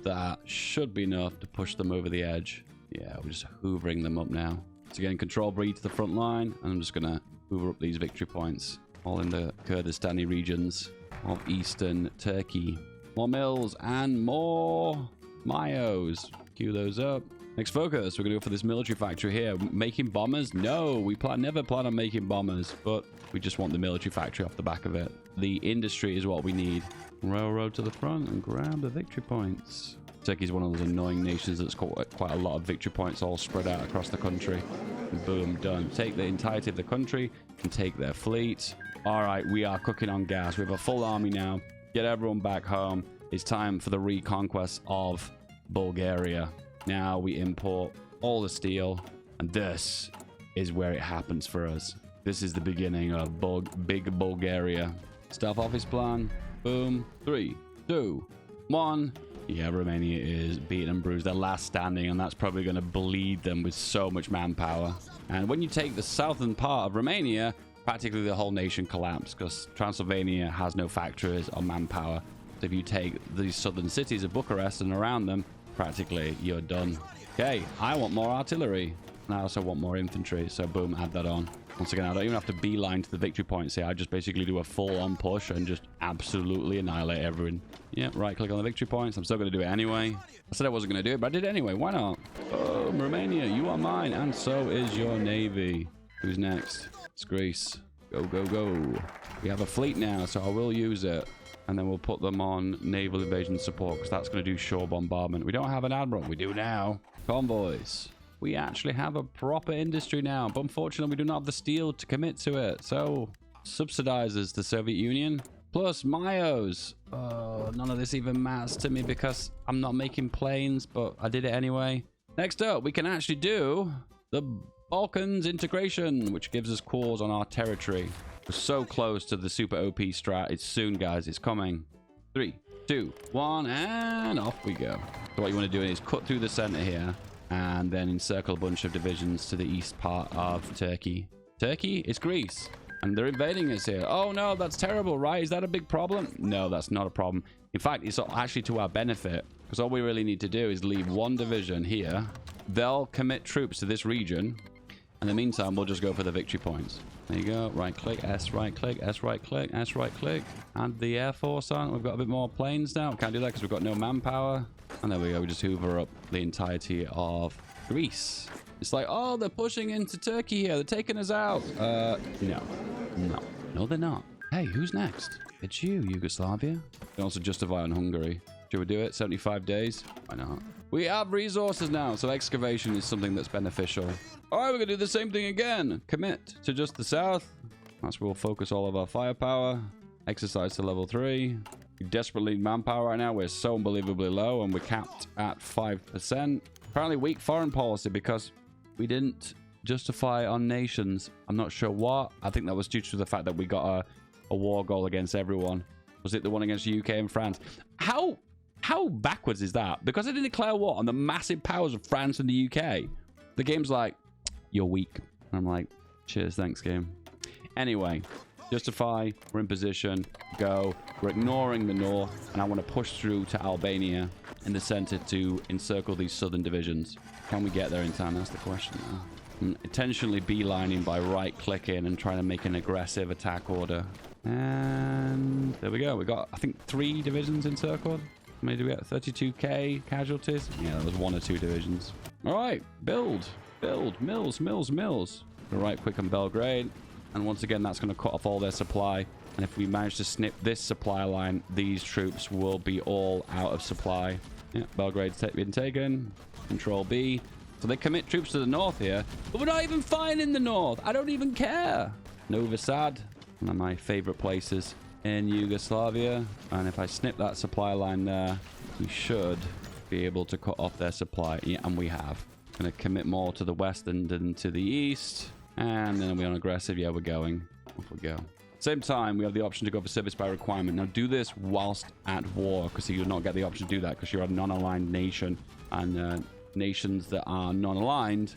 That should be enough to push them over the edge. Yeah, we're just hoovering them up now. So again, Control B to the front line. And I'm just going to hoover up these victory points. All in the Kurdistani regions of eastern Turkey. More mills and more Mayos. Queue those up. Next focus, we're going to go for this military factory here. Making bombers? No, we never plan on making bombers, but we just want the military factory off the back of it. The industry is what we need. Railroad to the front and grab the victory points. Turkey is one of those annoying nations that's got quite a lot of victory points all spread out across the country. And boom, done. Take the entirety of the country and take their fleet. All right, we are cooking on gas. We have a full army now. Get everyone back home. It's time for the reconquest of Bulgaria. Now we import all the steel, and this is where it happens for us. This is the beginning of big Bulgaria. Staff office plan. Boom. 3, 2, 1. Yeah, Romania is beaten and bruised. They're last standing, and that's probably going to bleed them with so much manpower. And when you take the southern part of Romania, practically the whole nation collapsed because Transylvania has no factories or manpower. So if you take these southern cities of Bucharest and around them, practically you're done. Okay, I want more artillery. And I also want more infantry. So boom, add that on. Once again, I don't even have to beeline to the victory points here. I just basically do a full-on push and just absolutely annihilate everyone. Yeah, right-click on the victory points. I'm still going to do it anyway. I said I wasn't going to do it, but I did anyway. Why not? Boom, Romania, you are mine. And so is your navy. Who's next? It's Greece. Go, go, go. We have a fleet now, so I will use it. And then we'll put them on naval invasion support, because that's going to do shore bombardment. We don't have an admiral. We do now. Convoys. We actually have a proper industry now, but unfortunately we do not have the steel to commit to it. So, subsidizes the Soviet Union. Plus, Mayos. None of this even matters to me because I'm not making planes, but I did it anyway. Next up, we can actually do the Balkans integration, which gives us cores on our territory. We're so close to the super OP strat. It's soon, guys. It's coming. 3, 2, 1, and off we go. So what you want to do is cut through the center here. And then encircle a bunch of divisions to the east part of Turkey. Turkey? It's Greece. And they're invading us here. Oh no, that's terrible, right? Is that a big problem? No, that's not a problem. In fact, it's actually to our benefit. Because all we really need to do is leave one division here. They'll commit troops to this region. In the meantime, we'll just go for the victory points. There you go. Right click, S right click, S right click, S right click. And the Air Force on. We've got a bit more planes now. Can't do that because we've got no manpower. And there we go. We just hoover up the entirety of Greece. It's like, oh, they're pushing into Turkey here. They're taking us out. No. No, they're not. Hey, who's next? It's you, Yugoslavia. You can also justify on Hungary. Should we do it? 75 days? Why not? We have resources now, so excavation is something that's beneficial. All right, we're going to do the same thing again. Commit to just the south. That's where we'll focus all of our firepower. Exercise to level 3. We desperately need manpower right now. We're so unbelievably low, and we're capped at 5%. Apparently weak foreign policy because we didn't justify on nations. I'm not sure what. I think that was due to the fact that we got a war goal against everyone. Was it the one against the UK and France? How backwards is that? Because I didn't declare war on the massive powers of France and the UK. The game's like, you're weak. And I'm like, cheers, thanks, game. Anyway, justify, we're in position, go. We're ignoring the north, and I want to push through to Albania in the center to encircle these southern divisions. Can we get there in time? That's the question now. I'm intentionally beelining by right-clicking and trying to make an aggressive attack order. And there we go. We got, I think, 3 divisions encircled. Maybe we got 32k casualties. Yeah, there was 1 or 2 divisions. All right, build, mills. Right quick on Belgrade. And once again, that's going to cut off all their supply. And if we manage to snip this supply line, these troops will be all out of supply. Yeah, Belgrade's been taken. Control B. So they commit troops to the north here. But we're not even fine in the north. I don't even care. Novi Sad, one of my favorite places in Yugoslavia. And if I snip that supply line there, we should be able to cut off their supply. Yeah, and we have. Going to commit more to the west than to the east. And then we're on aggressive. Yeah, we're going. Off we go. Same time, we have the option to go for service by requirement. Now, do this whilst at war, because you do not get the option to do that because you're a non-aligned nation. And nations that are non-aligned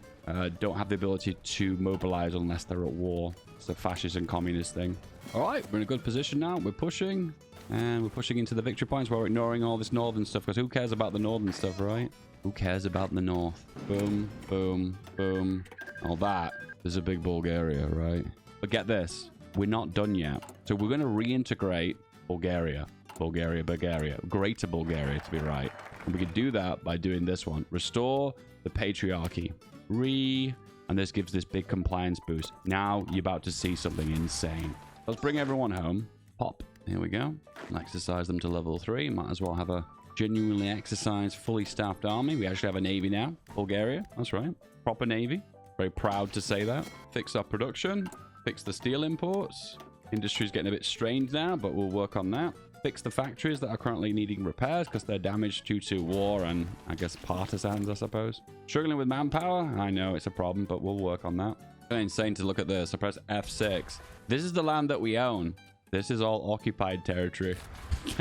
don't have the ability to mobilize unless they're at war. It's a fascist and communist thing. All right, we're in a good position now. We're pushing. And we're pushing into the victory points while we're ignoring all this northern stuff. Because who cares about the northern stuff, right? Who cares about the north? Boom, boom, boom. All that. There's a big Bulgaria, right? But get this. We're not done yet. So we're going to reintegrate Bulgaria. Greater Bulgaria, to be right. And we can do that by doing this one. Restore the patriarchy. And this gives this big compliance boost. Now you're about to see something insane. Let's bring everyone home. Pop. Here we go. And exercise them to level 3. Might as well have a genuinely exercised, fully staffed army. We actually have a navy now. Bulgaria. That's right. Proper navy. Very proud to say that. Fix our production. Fix the steel imports. Industry's getting a bit strained now, but we'll work on that. Fix the factories that are currently needing repairs because they're damaged due to war and, I guess, partisans, I suppose. Struggling with manpower? I know it's a problem, but we'll work on that. It's insane to look at this. I press F6. This is the land that we own. This is all occupied territory.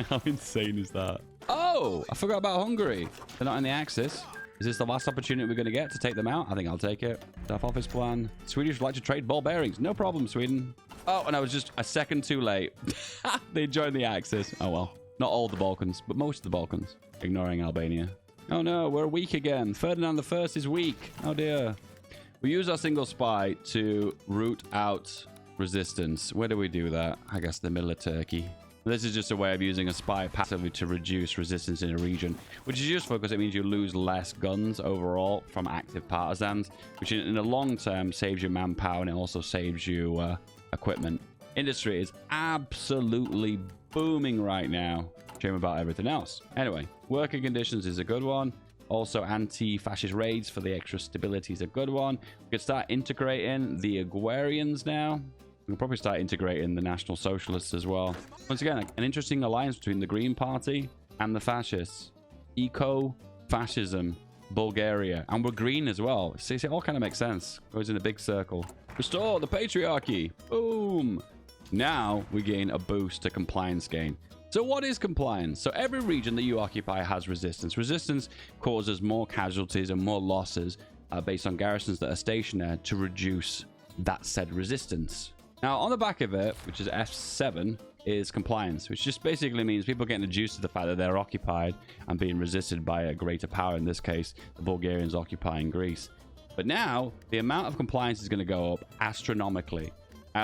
How insane is that? Oh, I forgot about Hungary. They're not in the Axis. Is this the last opportunity we're going to get to take them out? I think I'll take it. Staff office plan. Swedish would like to trade ball bearings. No problem, Sweden. Oh, and I was just a second too late. They joined the Axis. Oh, well. Not all the Balkans, but most of the Balkans. Ignoring Albania. Oh no, we're weak again. Ferdinand the First is weak. Oh dear. We use our single spy to root out resistance. Where do we do that? I guess the middle of Turkey. This is just a way of using a spy passively to reduce resistance in a region, which is useful because it means you lose less guns overall from active partisans, which in the long term saves you manpower and it also saves you equipment. Industry is absolutely booming right now. Shame about everything else. Anyway, working conditions is a good one. Also, anti-fascist raids for the extra stability is a good one. We could start integrating the Agrarians now. We can probably start integrating the National Socialists as well. Once again, an interesting alliance between the Green Party and the fascists. Eco-fascism, Bulgaria. And we're green as well. See, it all kind of makes sense. Goes in a big circle. Restore the patriarchy. Boom. Now we gain a boost to compliance gain. So what is compliance? So every region that you occupy has resistance. Resistance causes more casualties and more losses based on garrisons that are stationed there to reduce that said resistance. Now, on the back of it, which is F7, is compliance, which just basically means people getting adjusted to the fact that they're occupied and being resisted by a greater power, in this case, the Bulgarians occupying Greece. But now, the amount of compliance is going to go up astronomically.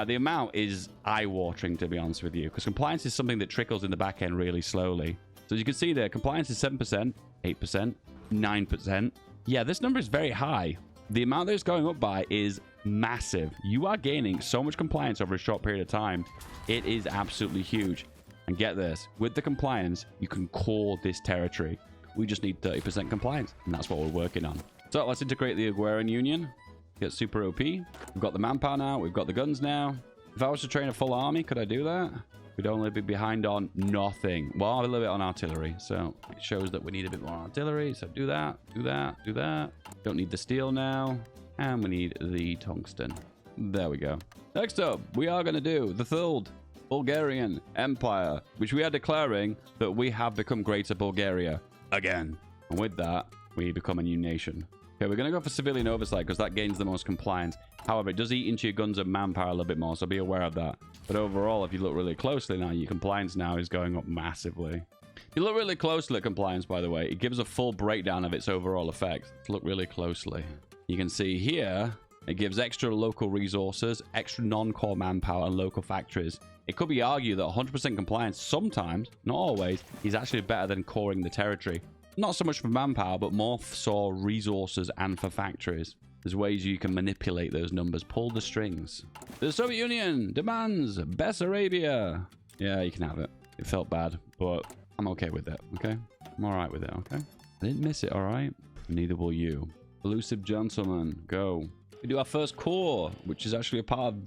The amount is eye-watering, to be honest with you, because compliance is something that trickles in the back end really slowly. So as you can see there, compliance is 7%, 8%, 9%. Yeah, this number is very high. The amount that it's going up by is massive. You are gaining so much compliance over a short period of time. It is absolutely huge. And get this, with the compliance, you can core this territory. We just need 30% compliance, and that's what we're working on. So let's integrate the Agrarian Union. Get super OP. We've got the manpower now. We've got the guns now. If I was to train a full army, could I do that? We'd only be behind on nothing. Well, a little bit on artillery. So it shows that we need a bit more artillery. So do that, do that, do that. Don't need the steel now. And we need the tungsten. There we go. Next up, we are going to do the third Bulgarian Empire, which we are declaring that we have become Greater Bulgaria again. And with that, we become a new nation. Okay, we're going to go for civilian oversight because that gains the most compliance. However, it does eat into your guns and manpower a little bit more, so be aware of that. But overall, if you look really closely now, your compliance now is going up massively. If you look really closely at compliance, by the way, it gives a full breakdown of its overall effects. Let's look really closely. You can see here, it gives extra local resources, extra non-core manpower, and local factories. It could be argued that 100% compliance sometimes, not always, is actually better than coring the territory. Not so much for manpower, but more for resources and for factories. There's ways you can manipulate those numbers. Pull the strings. The Soviet Union demands Bessarabia. Yeah, you can have it. It felt bad, but I'm okay with it, okay? I'm all right with it, okay? I didn't miss it, all right? Neither will you. Elusive gentleman, go. We do our first core, which is actually a part of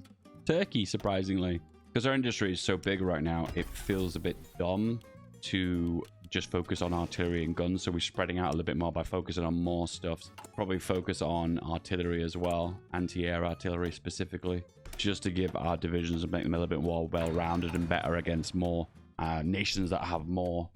Turkey, surprisingly. Because our industry is so big right now, it feels a bit dumb to just focus on artillery and guns, so we're spreading out a little bit more by focusing on more stuff. Probably focus on artillery as well, anti-air artillery specifically, just to give our divisions and make them a little bit more well-rounded and better against more nations that have more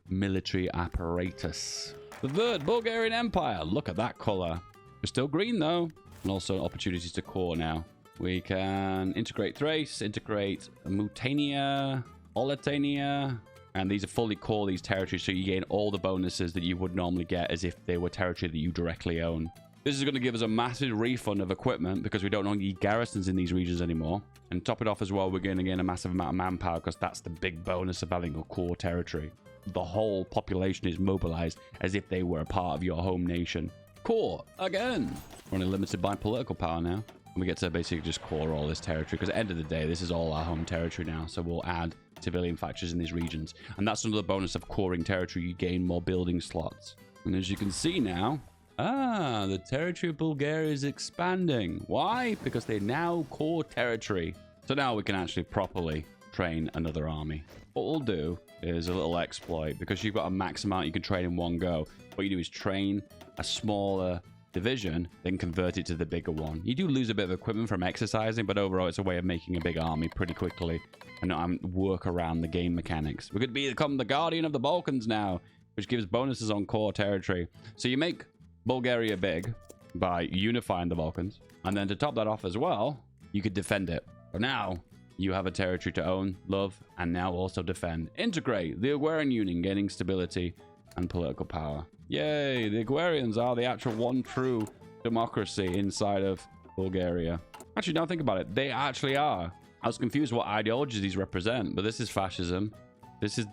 military apparatus. The third Bulgarian Empire, look at that color. We're still green though, and also opportunities to core now. We can integrate Thrace, integrate Mutania, Oletania, and these are fully core these territories, so you gain all the bonuses that you would normally get as if they were territory that you directly own. This is going to give us a massive refund of equipment because we don't need garrisons in these regions anymore. And top it off as well, we're going to gain a massive amount of manpower because that's the big bonus of having a core territory. The whole population is mobilized as if they were a part of your home nation. Core again. We're only limited by political power now. And we get to basically just core all this territory because at the end of the day, this is all our home territory now. So we'll add civilian factories in these regions. And that's another bonus of coring territory. You gain more building slots. And as you can see now, the territory of Bulgaria is expanding. Why? Because they now core territory. So now we can actually properly train another army. What we'll do is a little exploit because you've got a max amount you can train in one go. What you do is train a smaller division, then convert it to the bigger one. You do lose a bit of equipment from exercising, but overall it's a way of making a big army pretty quickly and work around the game mechanics. We could become the Guardian of the Balkans now, which gives bonuses on core territory. So you make Bulgaria big by unifying the Balkans, and then to top that off as well, you could defend it. But now you have a territory to own, love, and now also defend. Integrate the Agrarian Union, gaining stability. and political power. Yay! The Agrarians are the actual one true democracy inside of Bulgaria. Actually, now think about it. They actually are. I was confused what ideologies these represent, but this is fascism. This is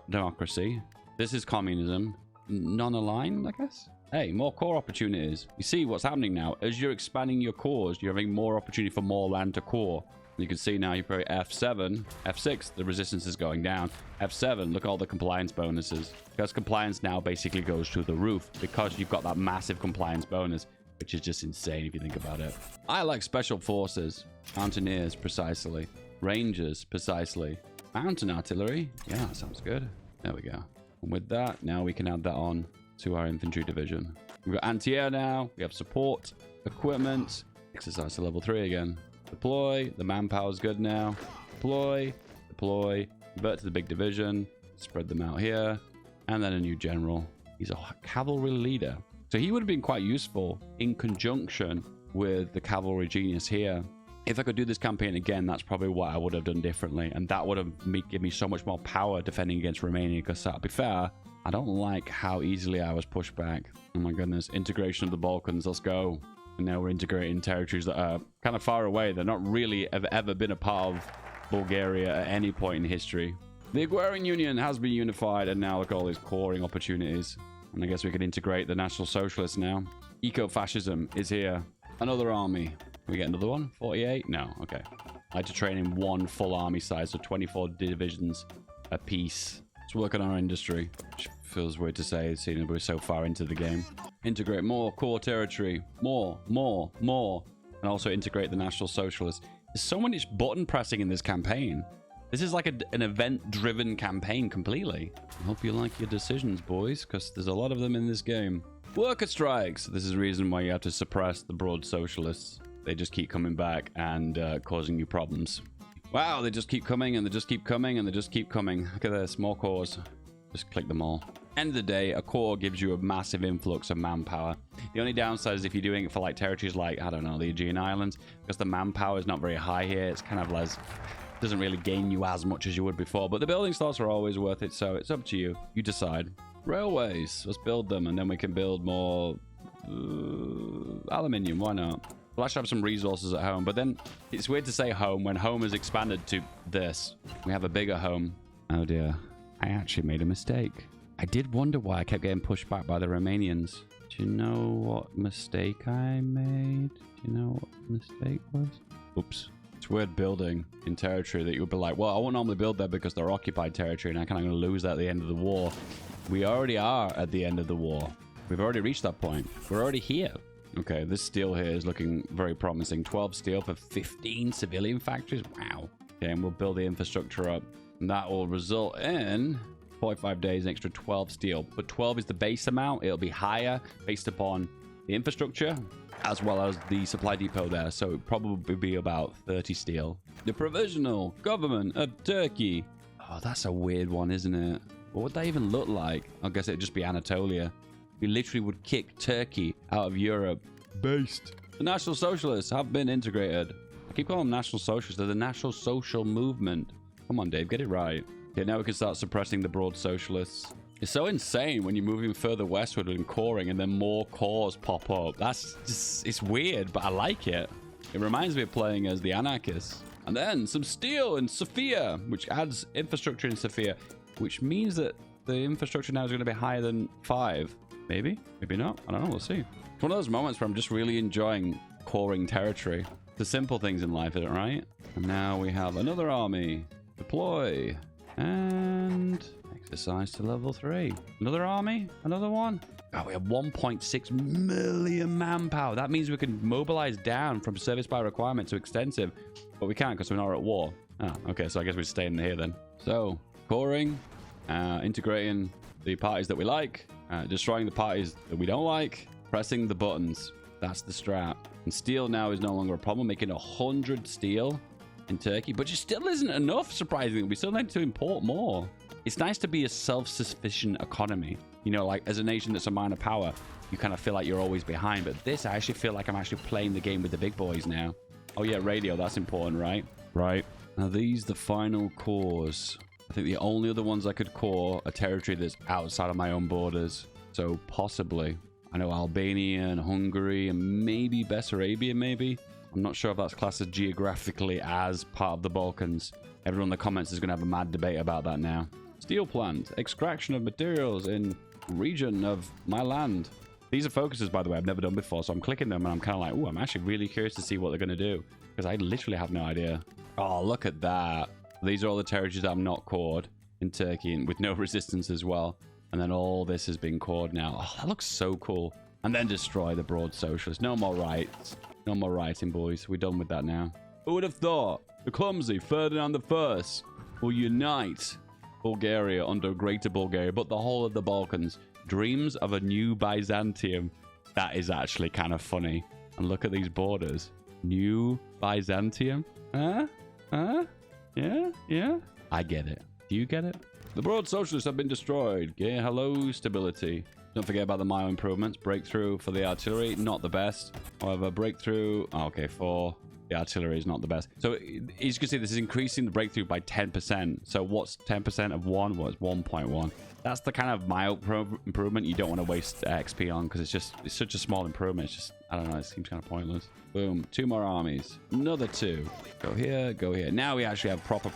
democracy. This is communism. Non-aligned, I guess? Hey, more core opportunities. You see what's happening now. As you're expanding your cores, you're having more opportunity for more land to core. You can see now you probably F7, F6, the resistance is going down. F7, look at all the compliance bonuses. Because compliance now basically goes through the roof because you've got that massive compliance bonus, which is just insane if you think about it. I like special forces. Mountaineers, precisely. Rangers, precisely. Mountain artillery. Yeah, that sounds good. There we go. And with that, now we can add that on to our infantry division. We've got anti-air now. We have support, equipment, exercise to level 3 again. Deploy. The manpower is good now. Deploy. Deploy. Convert to the big division. Spread them out here. And then a new general. He's a cavalry leader. So he would have been quite useful in conjunction with the cavalry genius here. If I could do this campaign again, that's probably what I would have done differently. And that would have given me so much more power defending against Romania. Because to be fair, I don't like how easily I was pushed back. Oh my goodness. Integration of the Balkans. Let's go. And now we're integrating territories that are kind of far away. They're not really have ever been a part of Bulgaria at any point in history. The Agrarian Union has been unified, and now look at all these coring opportunities. And I guess we could integrate the National Socialists now. Eco-fascism is here. Another army. Can we get another one? 48? No. Okay. I had to train in one full army size, so 24 divisions apiece. Let's work on our industry. Which feels weird to say, seeing that we're so far into the game. Integrate more core territory. More. And also integrate the National Socialists. There's so much button pressing in this campaign. This is like an event-driven campaign completely. I hope you like your decisions, boys, because there's a lot of them in this game. Worker strikes. This is the reason why you have to suppress the broad socialists. They just keep coming back and causing you problems. Wow, they just keep coming and they just keep coming and they just keep coming. Look at this, more cores. Just click them all. End of the day, a core gives you a massive influx of manpower. The only downside is if you're doing it for like territories like, I don't know, the Aegean Islands, because the manpower is not very high here. It's kind of less, doesn't really gain you as much as you would before. But the building slots are always worth it, so it's up to you. You decide. Railways, let's build them, and then we can build more aluminium. Why not? We'll actually have some resources at home, but then it's weird to say home when home has expanded to this. We have a bigger home. Oh dear, I actually made a mistake. I did wonder why I kept getting pushed back by the Romanians. Do you know what mistake I made? Do you know what the mistake was? Oops. It's weird building in territory that you would be like, well, I won't normally build there because they're occupied territory and I'm going to lose that at the end of the war. We already are at the end of the war. We've already reached that point. We're already here. Okay, this steel here is looking very promising. 12 steel for 15 civilian factories. Wow. Okay, and we'll build the infrastructure up. And that will result in 45 days, an extra 12 steel. But 12 is the base amount. It'll be higher based upon the infrastructure as well as the supply depot there. So it'll probably be about 30 steel. The provisional government of Turkey. Oh, that's a weird one, isn't it? What would that even look like? I guess it'd just be Anatolia. We literally would kick Turkey out of Europe. Based. The National Socialists have been integrated. I keep calling them National Socialists. They're the National Social Movement. Come on, Dave, get it right. Okay, now we can start suppressing the broad socialists. It's so insane when you're moving further westward and coring and then more cores pop up. That's just, it's weird, but I like it. It reminds me of playing as the anarchists. And then some steel in Sofia, which adds infrastructure in Sofia, which means that the infrastructure now is going to be higher than 5. Maybe, maybe not. I don't know. We'll see. It's one of those moments where I'm just really enjoying coring territory. The simple things in life, isn't it, right? And now we have another army. Deploy. And exercise to level 3. Another army? Another one? Oh, we have 1.6 million manpower. That means we can mobilize down from service by requirement to extensive. But we can't because we're not at war. Oh, okay. So I guess we're staying here then. So, coring. Integrating the parties that we like. Destroying the parties that we don't like. Pressing the buttons. That's the strat. And steel now is no longer a problem. Making 100 steel in Turkey, but it still isn't enough, surprisingly. We still need to import more. It's nice to be a self-sufficient economy. You know, like as a nation that's a minor power, you kind of feel like you're always behind. But this, I actually feel like I'm actually playing the game with the big boys now. Oh yeah, radio, that's important, right? Right. Now these, the final cores. I think the only other ones I could core are territory that's outside of my own borders. So possibly. I know Albania and Hungary and maybe Bessarabia, maybe. I'm not sure if that's classed as geographically as part of the Balkans. Everyone in the comments is going to have a mad debate about that now. Steel plant. Extraction of materials in region of my land. These are focuses, by the way, I've never done before. So I'm clicking them and I'm kind of like, oh, I'm actually really curious to see what they're going to do. Because I literally have no idea. Oh, look at that. These are all the territories that I'm not cored in Turkey and with no resistance as well. And then all this has been cored now. Oh, that looks so cool. And then destroy the broad socialists. No more rights. No more writing, boys. We're done with that now. Who would have thought the clumsy Ferdinand I will unite Bulgaria under Greater Bulgaria, but the whole of the Balkans dreams of a new Byzantium. That is actually kind of funny. And look at these borders. New Byzantium? Huh? Huh? Yeah? Yeah? I get it. Do you get it? The broad socialists have been destroyed. Yeah, hello, stability. Don't forget about the mile improvements. Breakthrough for the artillery, not the best. However, breakthrough, okay, for the artillery is not the best. So as you can see, this is increasing the breakthrough by 10%. So what's 10% of 1? Well, it's 1.1. That's the kind of mile improvement you don't want to waste XP on, because it's such a small improvement. It's just, I don't know, it seems kind of pointless. Boom, 2 more armies. Another 2. Go here, go here. Now we actually have a proper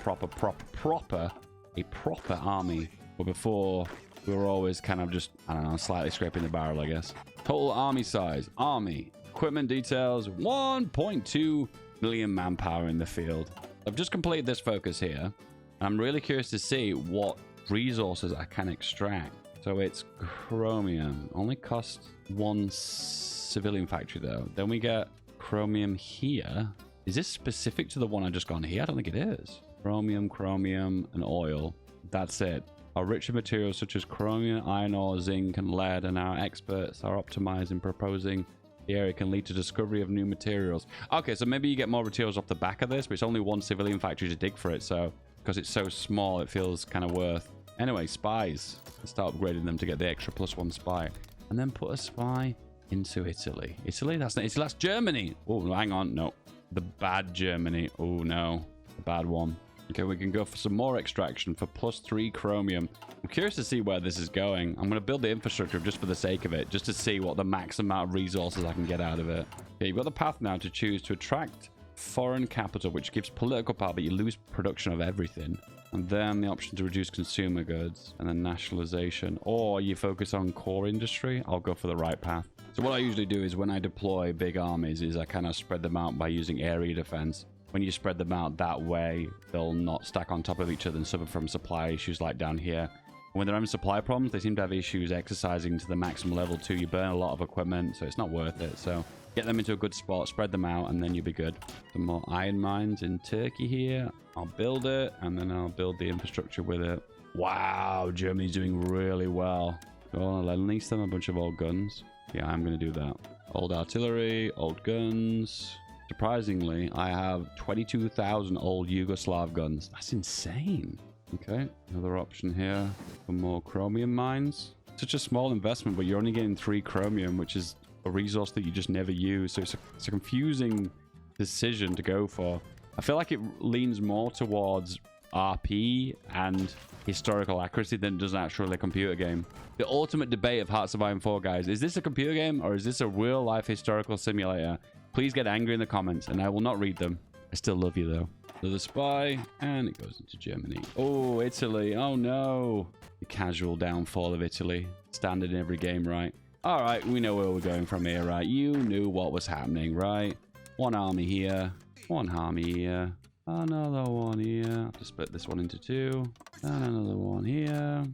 army. But before, we were always kind of just, I don't know, slightly scraping the barrel, I guess. Total army size. Army. Equipment details. 1.2 million manpower in the field. I've just completed this focus here. I'm really curious to see what resources I can extract. So it's chromium. Only costs 1 civilian factory, though. Then we get chromium here. Is this specific to the one I just gone here? I don't think it is. Chromium, and oil. That's it. Our richer materials such as chromium, iron ore, zinc, and lead, and our experts are optimized in proposing the area can lead to discovery of new materials. Okay, so maybe you get more materials off the back of this, but it's only 1 civilian factory to dig for it, so because it's so small, it feels kind of worth. Anyway, spies. Let's start upgrading them to get the extra +1 spy. And then put a spy into Italy. Italy? That's not Italy, that's Germany. Oh, hang on, no. The bad Germany. Oh, no. The bad one. Okay, we can go for some more extraction for +3 chromium. I'm curious to see where this is going. I'm going to build the infrastructure just for the sake of it, just to see what the max amount of resources I can get out of it. Okay, you've got the path now to choose to attract foreign capital, which gives political power, but you lose production of everything. And then the option to reduce consumer goods, and then nationalization. Or you focus on core industry. I'll go for the right path. So what I usually do is when I deploy big armies is I kind of spread them out by using area defense. When you spread them out that way, they'll not stack on top of each other and suffer from supply issues like down here. When they're having supply problems, they seem to have issues exercising to the maximum level too. You burn a lot of equipment, so it's not worth it. So get them into a good spot, spread them out, and then you'll be good. Some more iron mines in Turkey here. I'll build it, and then I'll build the infrastructure with it. Wow, Germany's doing really well. Oh, I'll lease them a bunch of old guns. Yeah, I'm going to do that. Old artillery, old guns. Surprisingly, I have 22,000 old Yugoslav guns. That's insane. Okay, another option here for more chromium mines. Such a small investment, but you're only getting 3 chromium, which is a resource that you just never use. So it's a confusing decision to go for. I feel like it leans more towards RP and historical accuracy than it does actually a computer game. The ultimate debate of Hearts of Iron 4, guys. Is this a computer game or is this a real-life historical simulator? Please get angry in the comments, and I will not read them. I still love you, though. So the spy, and it goes into Germany. Oh, Italy. Oh, no. The casual downfall of Italy. Standard in every game, right? All right, we know where we're going from here, right? You knew what was happening, right? 1 army here. 1 army here. Another one here. I have to split this one into 2. And another one here.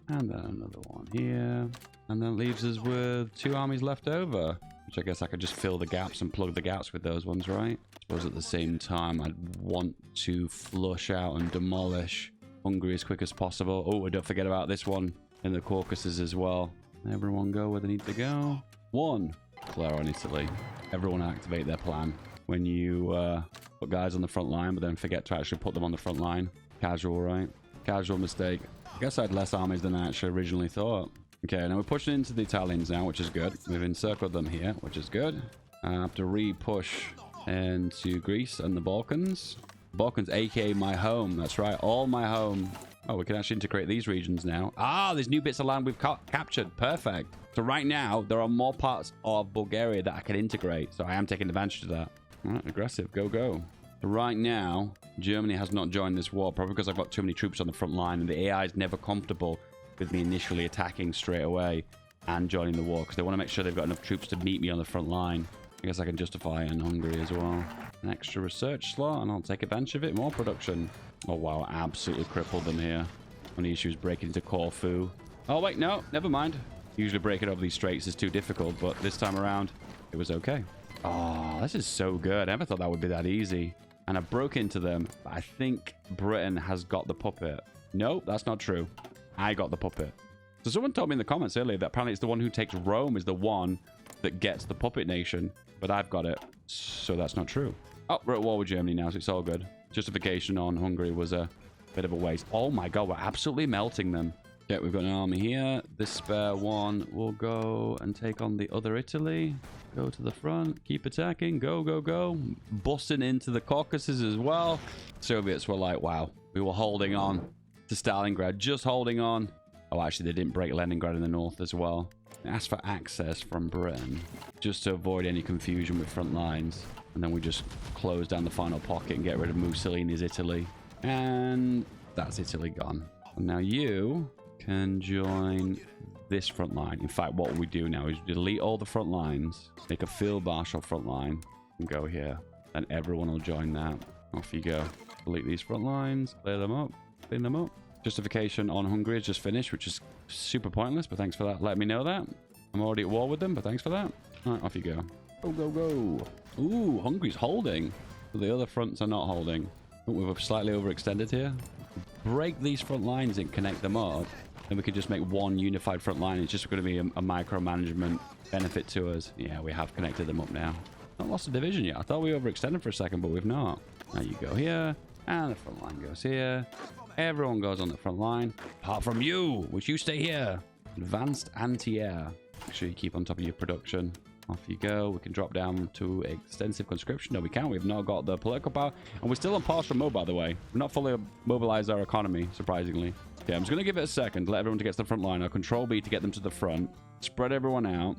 And then another one here. And then it leaves us with 2 armies left over. Which I guess I could just fill the gaps and plug the gaps with those ones, right? I suppose at the same time, I'd want to flush out and demolish Hungary as quick as possible. Oh, and don't forget about this one in the Caucasus as well. Everyone go where they need to go. 1. Clear on Italy. Everyone activate their plan. When you put guys on the front line, but then forget to actually put them on the front line. Casual, right? Casual mistake. I guess I had less armies than I actually originally thought. Okay, now we're pushing into the Italians now, which is good. We've encircled them here, which is good. I have to re-push into Greece and the Balkans. Balkans, aka my home. That's right, all my home Oh, we can actually integrate these regions now. Ah, there's new bits of land we've captured. Perfect. So right now, there are more parts of Bulgaria that I can integrate. So I am taking advantage of that. All right, aggressive. Go, go. So right now, Germany has not joined this war, probably because I've got too many troops on the front line, and the AI is never comfortable with me initially attacking straight away and joining the war, because they want to make sure they've got enough troops to meet me on the front line. I guess I can justify it in Hungary as well. An extra research slot, and I'll take advantage of it. More production. Oh, wow. Absolutely crippled them here. Only issue is breaking into Corfu. Oh, wait. No. Never mind. Usually breaking over these straits is too difficult, but this time around, it was okay. Oh, this is so good. I never thought that would be that easy. And I broke into them, but I think Britain has got the puppet. No, that's not true. I got the puppet. So someone told me in the comments earlier that apparently it's the one who takes Rome is the one that gets the puppet nation, but I've got it. So that's not true. Oh, we're at war with Germany now, so it's all good. Justification on Hungary was a bit of a waste. Oh my god, we're absolutely melting them. Yeah, we've got an army here. This spare one will go and take on the other Italy. Go to the front. Keep attacking. Go, go, go. Busting into the Caucasus as well. Soviets were like, wow. We were holding on to Stalingrad. Just holding on. Oh, actually, they didn't break Leningrad in the north as well. They asked for access from Britain, just to avoid any confusion with front lines. And then we just close down the final pocket and get rid of Mussolini's Italy. And that's Italy gone. And now you can join this front line. In fact, what we do now is delete all the front lines, make a field marshal front line, and go here. And everyone will join that. Off you go. Delete these front lines, clear them up, clean them up. Justification on Hungary is just finished, which is super pointless, but thanks for that. Let me know that. I'm already at war with them, but thanks for that. All right, off you go. Go, go, go. Ooh, Hungary's holding. But the other fronts are not holding. Oh, we've slightly overextended here. Break these front lines and connect them up. Then we can just make one unified front line. It's just going to be a micromanagement benefit to us. Yeah, we have connected them up now. Not lost a division yet. I thought we overextended for a second, but we've not. Now you go here, and the front line goes here. Everyone goes on the front line, apart from you, which you stay here. Advanced anti-air. Make sure you keep on top of your production. Off you go. We can drop down to extensive conscription. No, we can't. We've not got the political power. And we're still on partial mode, by the way. We've not fully mobilized our economy, surprisingly. Yeah, I'm just going to give it a second. Let everyone get to the front line. I'll control B to get them to the front. Spread everyone out.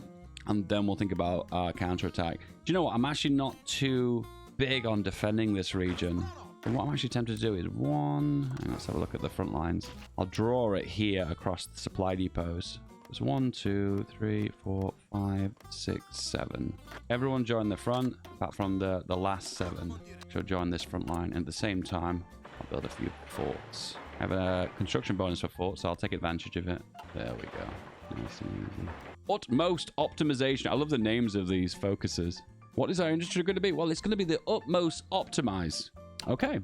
And then we'll think about counterattack. Do you know what? I'm actually not too big on defending this region. And what I'm actually tempted to do is let's have a look at the front lines. I'll draw it here across the supply depots. There's 1, 2, 3, 4, 5, 6, 7. Everyone join the front, apart from the last 7. She'll join this front line. And at the same time, I'll build a few forts. I have a construction bonus for forts, so I'll take advantage of it. There we go. Nice and easy. Utmost optimization. I love the names of these focuses. What is our industry going to be? Well, it's going to be the utmost optimize. Okay.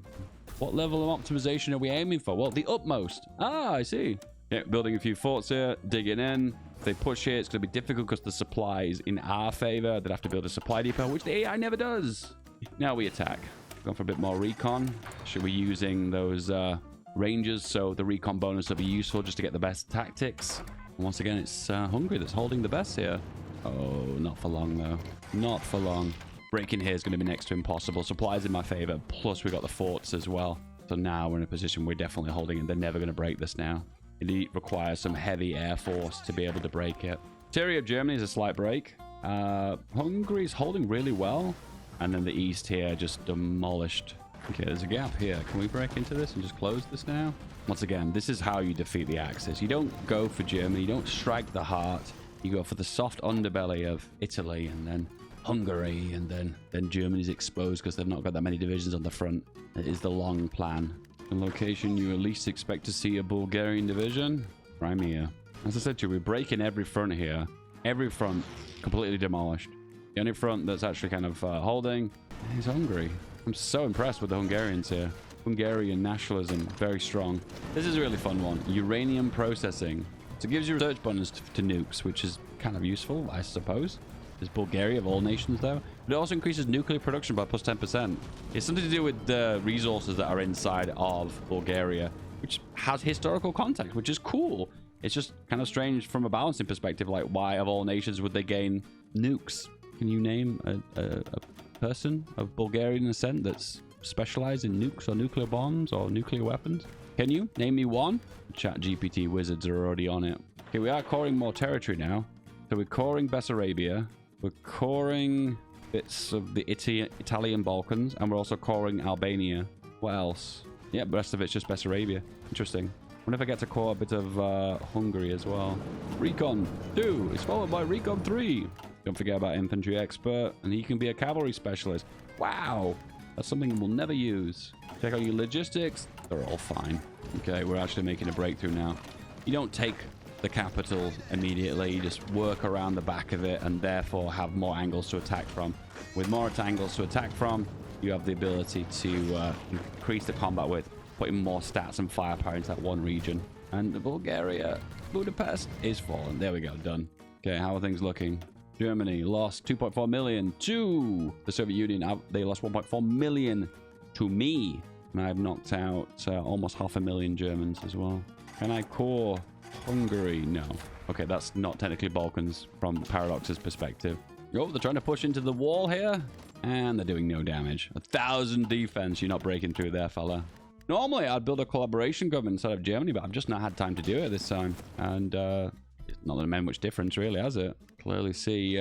What level of optimization are we aiming for? Well, the utmost. Ah, I see. Yeah, building a few forts here, digging in. If they push here, it's going to be difficult because the supply is in our favor. They'd have to build a supply depot, which the AI never does. Now we attack. Going for a bit more recon. Should we be using those rangers, so the recon bonus will be useful just to get the best tactics. And once again, it's Hungary that's holding the best here. Oh, not for long, though. Not for long. Breaking here is going to be next to impossible. Supplies in my favor, plus we got the forts as well. So now we're in a position we're definitely holding it. They're never going to break this now. It requires some heavy air force to be able to break it. Interior of Germany is a slight break. Hungary's holding really well. And then the east here just demolished. Okay, there's a gap here. Can we break into this and just close this now? Once again, this is how you defeat the Axis. You don't go for Germany. You don't strike the heart. You go for the soft underbelly of Italy and then Hungary, and then Germany's exposed because they've not got that many divisions on the front. It is the long plan. The location you at least expect to see a Bulgarian division? Crimea. As I said to you, we're breaking every front here. Every front completely demolished. The only front that's actually kind of holding is Hungary. I'm so impressed with the Hungarians here. Hungarian nationalism, very strong. This is a really fun one. Uranium processing. So it gives you research bonus to nukes, which is kind of useful, I suppose. There's Bulgaria of all nations, though. But it also increases nuclear production by plus 10%. It's something to do with the resources that are inside of Bulgaria, which has historical context, which is cool. It's just kind of strange from a balancing perspective, like why of all nations would they gain nukes? Can you name a person of Bulgarian descent that's specialized in nukes or nuclear bombs or nuclear weapons? Can you name me one? Chat GPT wizards are already on it. Okay, we are coring more territory now. So we're coring Bessarabia. We're coring bits of the Italian Balkans. And we're also coring Albania. What else? Yeah, the rest of it's just Bessarabia. Interesting. Wonder if I get to core a bit of Hungary as well. Recon 2 is followed by Recon 3. Don't forget about Infantry Expert. And he can be a cavalry specialist. Wow. That's something we'll never use. Check out your logistics. They're all fine. Okay, we're actually making a breakthrough now. You don't take the capital immediately. You just work around the back of it and therefore have more angles to attack from. With more angles to attack from, you have the ability to increase the combat width, putting more stats and firepower into that one region. And Bulgaria, Budapest is fallen. There we go, done. Okay, how are things looking? Germany lost 2.4 million to the Soviet Union. They lost 1.4 million to me. And I've knocked out almost 500,000 Germans as well. Can I core Hungary? No. Okay, that's not technically Balkans from Paradox's perspective. Oh, they're trying to push into the wall here. And they're doing no damage. 1,000 defense. You're not breaking through there, fella. Normally, I'd build a collaboration government inside of Germany, but I've just not had time to do it this time. And it's not that it made much difference, really, has it? Clearly see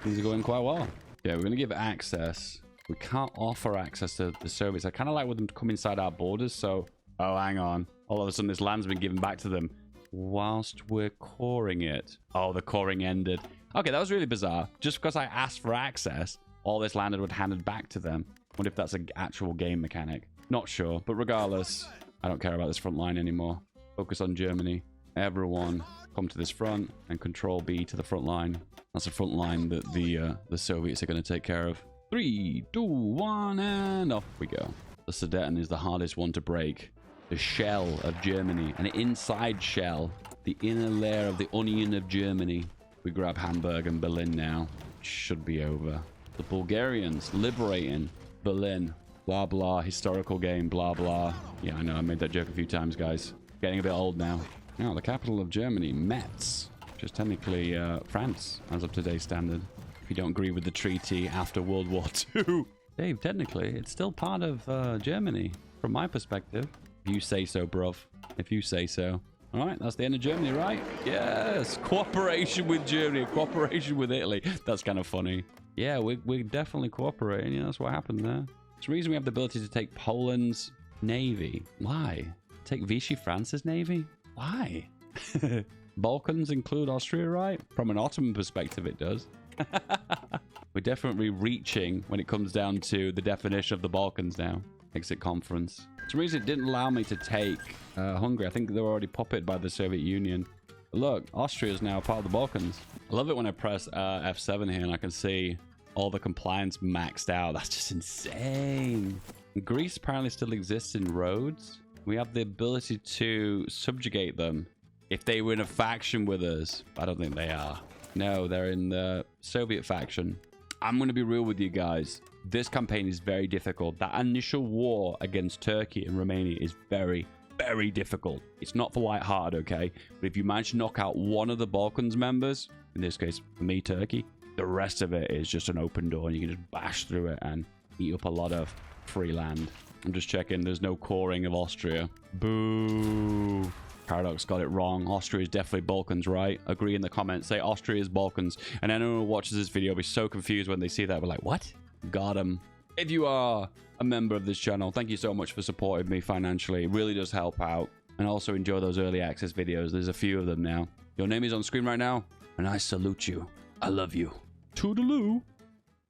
things are going quite well. Yeah, we're going to give access. We can't offer access to the Soviets. I kind of like with them to come inside our borders, so... Oh, hang on. All of a sudden, this land's been given back to them whilst we're coring it. Oh, the coring ended. Okay, that was really bizarre. Just because I asked for access, all this land would handed back to them. Wonder if that's an actual game mechanic. Not sure, but regardless, I don't care about this front line anymore. Focus on Germany. Everyone come to this front and control B to the front line. That's a front line that the Soviets are going to take care of. 3, 2, 1, and off we go. The Sudeten is the hardest one to break. The shell of Germany, an inside shell, the inner layer of the onion of Germany. We grab Hamburg and Berlin now. Should be over. The Bulgarians liberating Berlin. Blah, blah, historical game, blah, blah. Yeah, I know, I made that joke a few times, guys. Getting a bit old now. Now, the capital of Germany, Metz, which is technically France, as of today's standard. If you don't agree with the treaty after World War II. Dave, technically, it's still part of Germany, from my perspective. If you say so, bruv. If you say so. All right, that's the end of Germany, right? Yes, cooperation with Germany, cooperation with Italy. That's kind of funny. Yeah, we're definitely cooperating. Yeah, that's what happened there. It's the reason we have the ability to take Poland's navy. Why? Take Vichy France's navy? Why? Balkans include Austria, right? From an Ottoman perspective, it does. We're definitely reaching when it comes down to the definition of the Balkans now. Exit conference. For some reason, it didn't allow me to take Hungary. I think they were already puppeted by the Soviet Union. But look, Austria is now part of the Balkans. I love it when I press F7 here and I can see all the compliance maxed out. That's just insane. Greece apparently still exists in roads. We have the ability to subjugate them if they were in a faction with us. I don't think they are. No, they're in the Soviet faction. I'm going to be real with you guys. This campaign is very difficult. That initial war against Turkey and Romania is very, very difficult. It's not for lighthearted, okay? But if you manage to knock out one of the Balkans members, in this case, for me, Turkey, the rest of it is just an open door and you can just bash through it and eat up a lot of free land. I'm just checking. There's no coring of Austria. Boo. Paradox got it wrong. Austria is definitely Balkans, right? Agree in the comments. Say Austria is Balkans. And anyone who watches this video will be so confused when they see that. We're like, what? Got him. If you are a member of this channel, thank you so much for supporting me financially. It really does help out. And also enjoy those early access videos. There's a few of them now. Your name is on screen right now. And I salute you. I love you. Toodaloo.